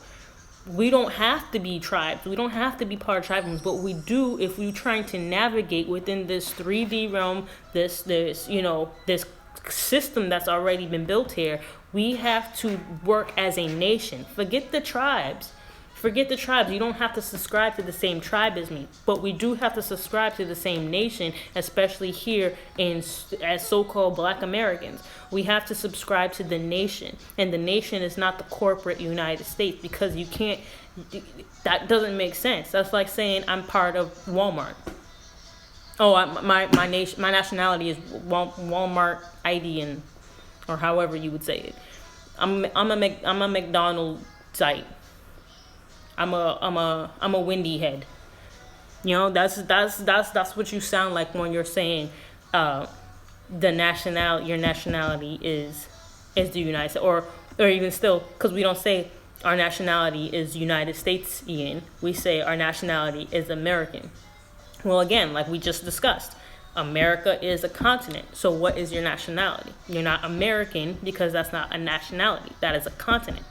we don't have to be tribes. We don't have to be part of tribalism, but we do if we're trying to navigate within this 3D realm, this this system that's already been built here. We have to work as a nation. Forget the tribes. Forget the tribes. You don't have to subscribe to the same tribe as me, but we do have to subscribe to the same nation, especially here as so-called Black Americans. We have to subscribe to the nation, and the nation is not the corporate United States, because you can't. That doesn't make sense. That's like saying I'm part of Walmart. Oh, my nationality is Walmart ID, or however you would say it. I'm a McDonald's site. I'm a Wendy head. You know, that's what you sound like when you're saying your nationality is the United States, or even still, because we don't say our nationality is United Statesian. We say our nationality is American. Well, again, like we just discussed, America is a continent. So what is your nationality? You're not American, because that's not a nationality. That is a continent.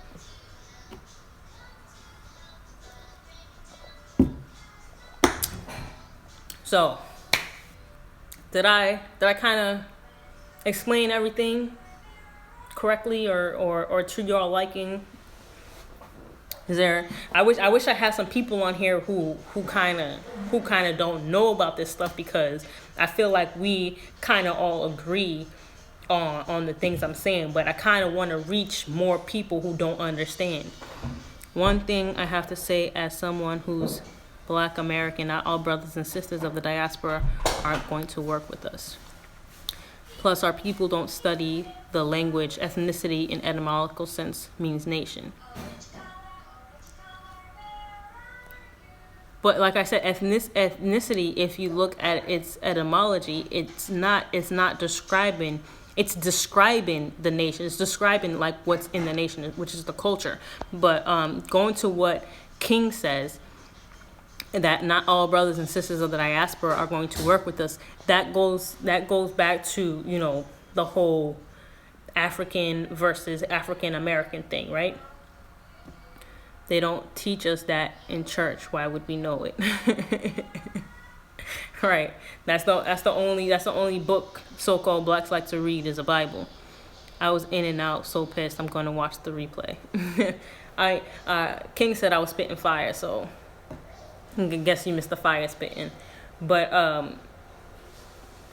So, did I kind of explain everything correctly, or to your liking? Is there? I wish I had some people on here who kind of don't know about this stuff, because I feel like we kind of all agree on the things I'm saying, but I kind of want to reach more people who don't understand. One thing I have to say, as someone who's Black American, not all brothers and sisters of the diaspora aren't going to work with us. Plus, our people don't study the language. Ethnicity in etymological sense means nation. But like I said, ethnicity, if you look at its etymology, it's describing. It's describing the nation. It's describing like what's in the nation, which is the culture. But going to what King says, that not all brothers and sisters of the diaspora are going to work with us. That goes back to, you know, the whole African versus African American thing, right? They don't teach us that in church. Why would we know it? Right. That's the only book so-called blacks like to read is a Bible. I was in and out, so pissed. I'm going to watch the replay. King said I was spitting fire, so I guess you missed the fire spitting. But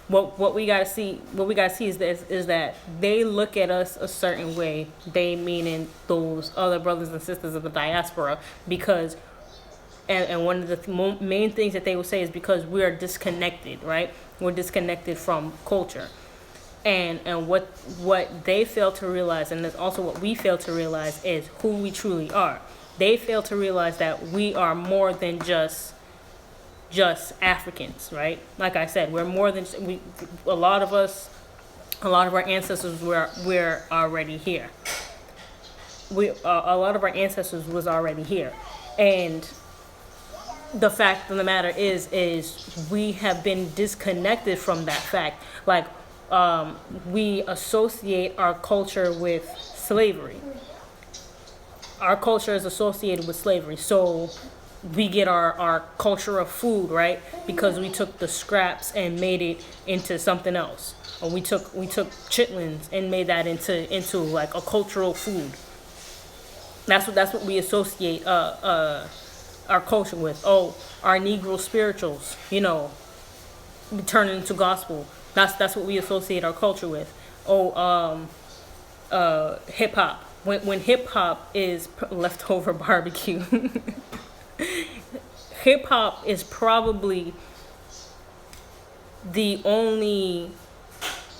what we gotta see is that they look at us a certain way. They meaning those other brothers and sisters of the diaspora, because and one of the main things that they will say is because we are disconnected, right? We're disconnected from culture. And what they fail to realize, and that's also what we fail to realize, is who we truly are. They fail to realize that we are more than just Africans, right? Like I said, we're more than a lot of our ancestors were already here. A lot of our ancestors was already here, and the fact of the matter is we have been disconnected from that fact. Like we associate our culture with slavery. Our culture is associated with slavery, so we get our culture of food, right? Because we took the scraps and made it into something else. Or we took chitlins and made that into like a cultural food. That's what we associate our culture with. Oh, our Negro spirituals, you know, turn into gospel. That's what we associate our culture with. Oh, hip hop. When hip hop is leftover barbecue. Hip hop is probably the only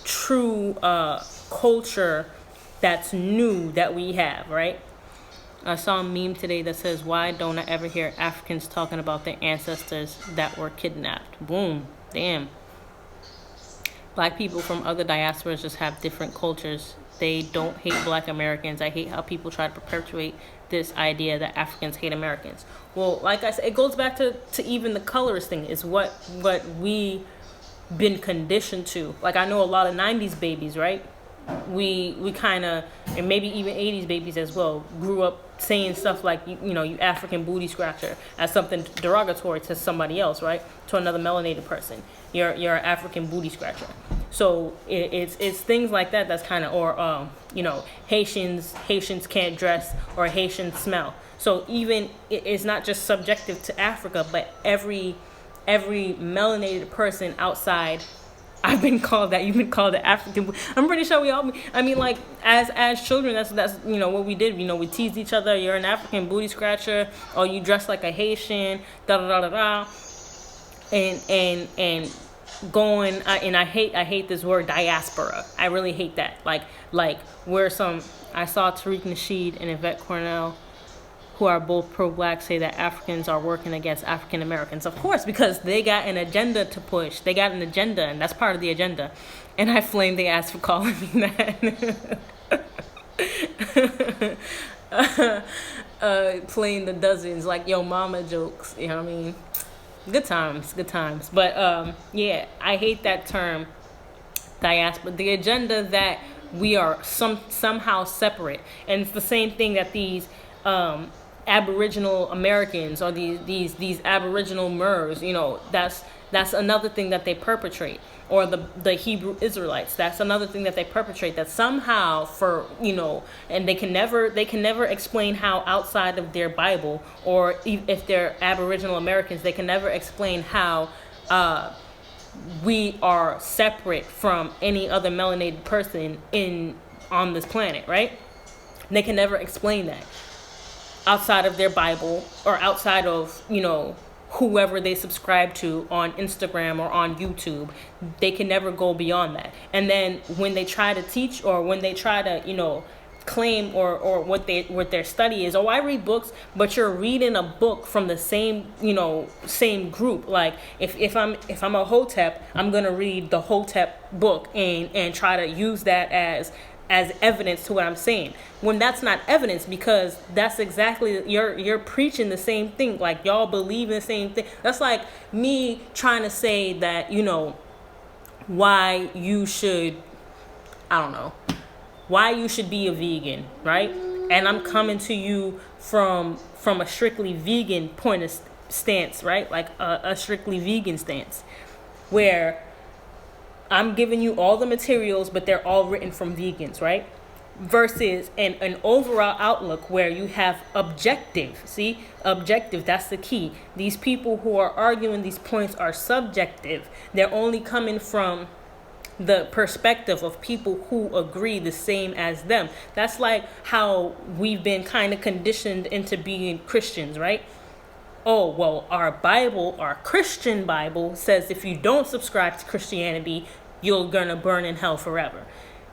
true culture that's new that we have, right? I saw a meme today that says, "Why don't I ever hear Africans talking about their ancestors that were kidnapped?" Boom. Damn. Black people from other diasporas just have different cultures. They don't hate Black Americans. I hate how people try to perpetuate this idea that Africans hate Americans. Well, like I said, it goes back to even the colorist thing. Is what we been conditioned to. Like, I know a lot of 90s babies, right? We kind of, and maybe even 80s babies as well, grew up saying stuff like, you African booty scratcher, as something derogatory to somebody else, right? To another melanated person. You're an African booty scratcher. So it's things like that that's kind of, or Haitians can't dress, or Haitians smell. So even it's not just subjective to Africa, but every melanated person outside. I've been called that. You've been called the African. I'm pretty sure we all. I mean, like as children, that's what we did. We teased each other. You're an African booty scratcher, or you dress like a Haitian. Da da da da da. And going. And I hate this word diaspora. I really hate that. Like where I saw Tariq Nasheed and Yvette Cornell, who are both pro-black, say that Africans are working against African Americans. Of course, because they got an agenda to push. They got an agenda, and that's part of the agenda. And I flamed the ass for calling me that. Playing the dozens, like yo mama jokes. You know what I mean? Good times. But yeah, I hate that term, diaspora. The agenda that we are somehow separate, and it's the same thing that these Aboriginal Americans, or these Aboriginal Murs, that's another thing that they perpetrate, or the Hebrew Israelites, that's another thing that they perpetrate, that somehow and they can never explain how outside of their Bible, or if they're Aboriginal Americans, they can never explain how we are separate from any other melanated person on this planet, right? They can never explain that outside of their Bible, or outside of, whoever they subscribe to on Instagram or on YouTube. They can never go beyond that. And then when they try to teach, or when they try to, claim or what their study is, I read books, but you're reading a book from the same group. Like if I'm a Hotep, I'm gonna read the Hotep book and try to use that as evidence to what I'm saying, when that's not evidence, because that's exactly, you're preaching the same thing. Like, y'all believe in the same thing. That's like me trying to say that, why you should be a vegan, right? And I'm coming to you from a strictly vegan point of stance, right? Like a strictly vegan stance, where I'm giving you all the materials, but they're all written from vegans, right? Versus an overall outlook where you have objective. See, objective, that's the key. These people who are arguing these points are subjective. They're only coming from the perspective of people who agree the same as them. That's like how we've been kind of conditioned into being Christians, right? Oh, well, our Bible, our Christian Bible, says if you don't subscribe to Christianity, you're gonna burn in hell forever.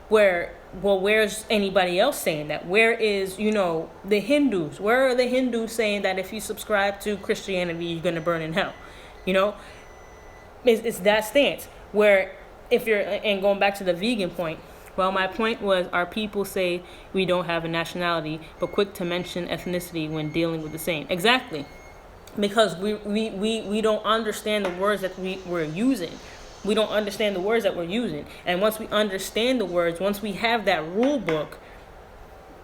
Where's anybody else saying that? Where is, the Hindus? Where are the Hindus saying that if you subscribe to Christianity, you're gonna burn in hell? It's that stance. Where and going back to the vegan point, well, my point was, our people say we don't have a nationality, but quick to mention ethnicity when dealing with the same. Exactly. Because we don't understand the words that we're using. We don't understand the words that we're using. And once we understand the words, once we have that rule book,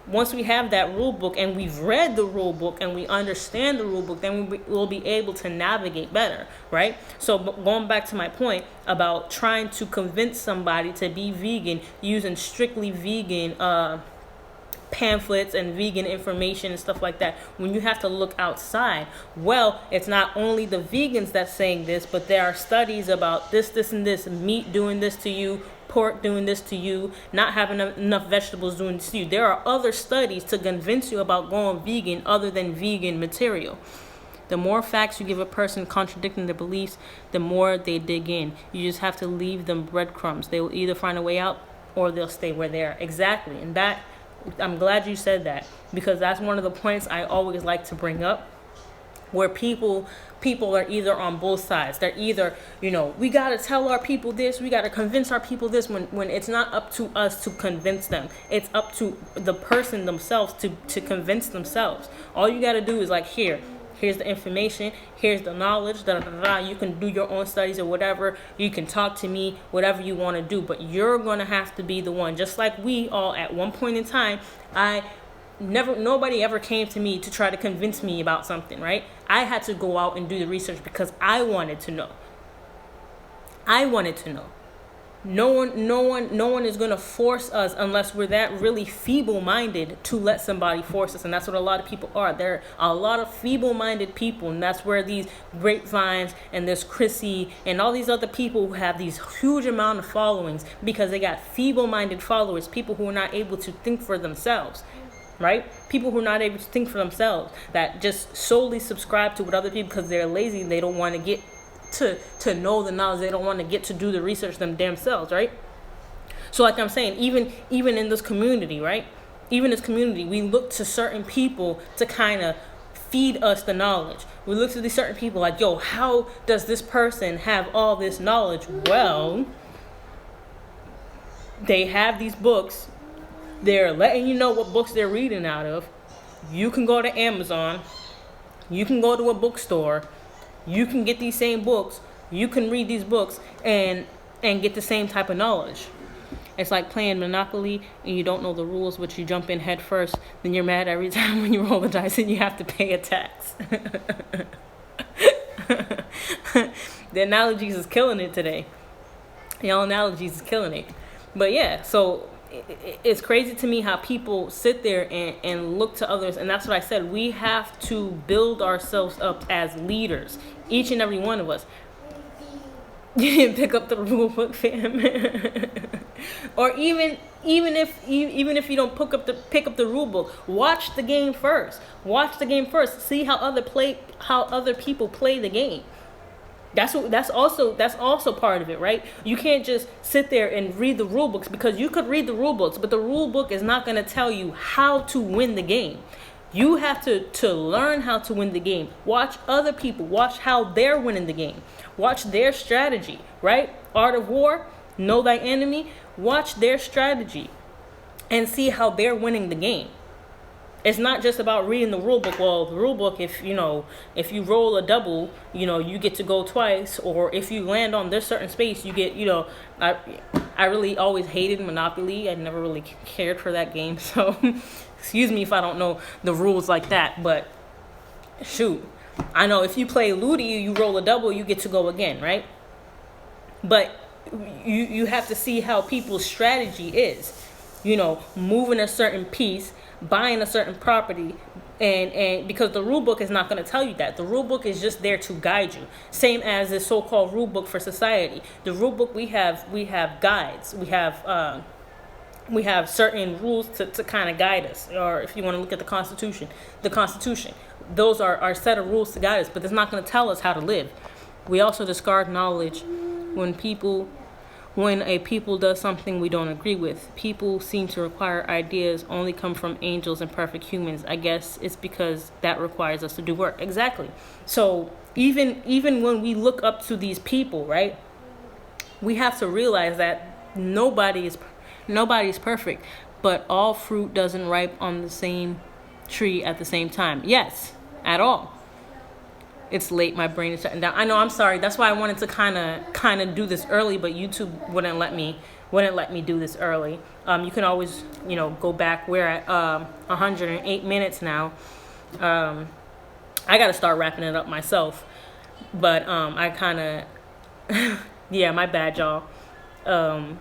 and we've read the rule book and we understand the rule book, then we'll be able to navigate better, right? So going back to my point about trying to convince somebody to be vegan using strictly vegan pamphlets and vegan information and stuff like that, when you have to look outside, well, it's not only the vegans that's saying this, but there are studies about this and this, meat doing this to you, pork doing this to you, not having enough vegetables doing this to you. There are other studies to convince you about going vegan other than vegan material. The more facts you give a person contradicting their beliefs, the more they dig in. You just have to leave them breadcrumbs. They will either find a way out or they'll stay where they are. Exactly. And that, I'm glad you said that, because that's one of the points I always like to bring up, where people are either on both sides. They're either, we got to tell our people this, we got to convince our people this, when it's not up to us to convince them. It's up to the person themselves to convince themselves. All you got to do is like, here, Here's the information. Here's the knowledge. Da, da, da, da. You can do your own studies or whatever. You can talk to me, whatever you want to do. But you're going to have to be the one. Just like we all at one point in time, nobody ever came to me to try to convince me about something, right? I had to go out and do the research because I wanted to know. I wanted to know. No one is going to force us unless we're that really feeble-minded to let somebody force us. And that's what a lot of people are. There are a lot of feeble-minded people, and that's where these grapevines and this Chrissy and all these other people who have these huge amount of followings because they got feeble-minded followers, people who are not able to think for themselves. Right? People who are not able to think for themselves, that just solely subscribe to what other people because they're lazy. They don't want to get to know the knowledge. They don't want to get to do the research themselves, right? So like I'm saying, even in this community, right? Even this community, we look to certain people to kind of feed us the knowledge. We look to these certain people like, yo, how does this person have all this knowledge? Well, they have these books. They're letting you know what books they're reading out of. You can go to Amazon. You can go to a bookstore. You can get these same books. You can read these books and get the same type of knowledge. It's like playing Monopoly and you don't know the rules, but you jump in head first. Then you're mad every time when you roll the dice and you have to pay a tax. The analogies is killing it today. Y'all analogies is killing it. But yeah, so it's crazy to me how people sit there and look to others. And that's what I said. We have to build ourselves up as leaders. Each and every one of us. You didn't pick up the rule book, fam. Or even if you don't pick up the rule book, watch the game first. Watch the game first. See how other people play the game. That's also part of it, right? You can't just sit there and read the rule books, because you could read the rule books, but the rule book is not going to tell you how to win the game. You have to learn how to win the game. Watch other people. Watch how they're winning the game. Watch their strategy, right? Art of War, Know Thy Enemy. Watch their strategy and see how they're winning the game. It's not just about reading the rule book. Well, the rule book, if you roll a double, you get to go twice, or if you land on this certain space, you get, I really always hated Monopoly. I never really cared for that game. So excuse me if I don't know the rules like that, but shoot, I know if you play Ludi, you roll a double, you get to go again, right? But you have to see how people's strategy is, moving a certain piece, buying a certain property, and because the rule book is not going to tell you that. The rule book is just there to guide you. Same as the so-called rule book for society. The rule book, we have guides. We have certain rules to kind of guide us. Or if you want to look at the Constitution, those are our set of rules to guide us, but it's not going to tell us how to live. We also discard knowledge when a people does something we don't agree with. People seem to require ideas only come from angels and perfect humans. I guess it's because that requires us to do work. Exactly. So even when we look up to these people, right, we have to realize that nobody's perfect, but all fruit doesn't ripe on the same tree at the same time. Yes, at all. It's late. My brain is shutting down. I know. I'm sorry. That's why I wanted to kind of do this early, but YouTube wouldn't let me do this early. You can always go back. We're at 108 minutes now. I got to start wrapping it up myself, but I kind of yeah. My bad, y'all. I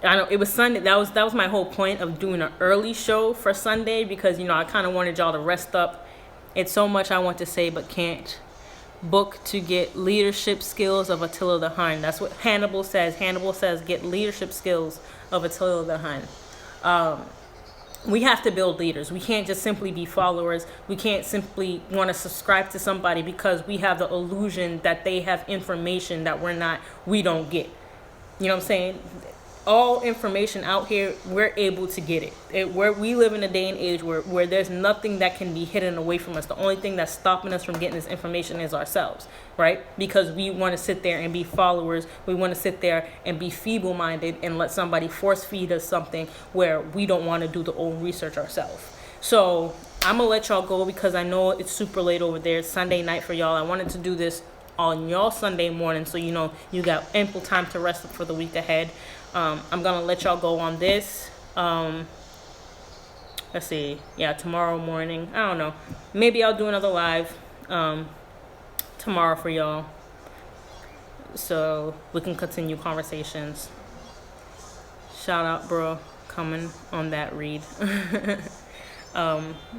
know it was Sunday. That was my whole point of doing an early show for Sunday, because I kind of wanted y'all to rest up. It's so much I want to say but can't. Book to get leadership skills of Attila the Hun. That's what Hannibal says. Hannibal says get leadership skills of Attila the Hun. We have to build leaders. We can't just simply be followers. We can't simply want to subscribe to somebody because we have the illusion that they have information that we don't get. You know what I'm saying? All information out here, we're able to get it. We live in a day and age where there's nothing that can be hidden away from us. The only thing that's stopping us from getting this information is ourselves, right? Because we want to sit there and be followers. We want to sit there and be feeble-minded and let somebody force feed us something where we don't want to do the own research ourselves. So I'm gonna let y'all go because I know it's super late over there. It's Sunday night for y'all. I wanted to do this on y'all Sunday morning, so you know you got ample time to rest up for the week ahead. I'm gonna let y'all go on this. Let's see. Yeah, tomorrow morning. I don't know. Maybe I'll do another live tomorrow for y'all, so we can continue conversations. Shout out, bro, coming on that read.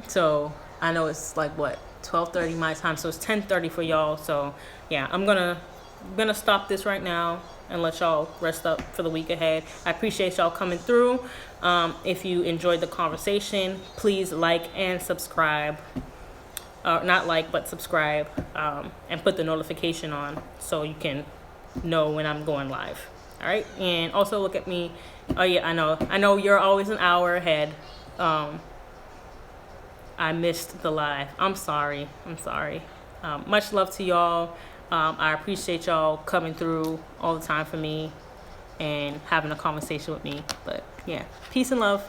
So I know it's like what 12:30 my time, so it's 10:30 for y'all. So yeah, I'm gonna stop this right now and let y'all rest up for the week ahead. I appreciate y'all coming through. If you enjoyed the conversation, please like and subscribe. Not like, but subscribe, and put the notification on so you can know when I'm going live. All right, and also look at me. Oh yeah, I know you're always an hour ahead. I missed the live. I'm sorry. Much love to y'all. I appreciate y'all coming through all the time for me and having a conversation with me. But yeah, peace and love.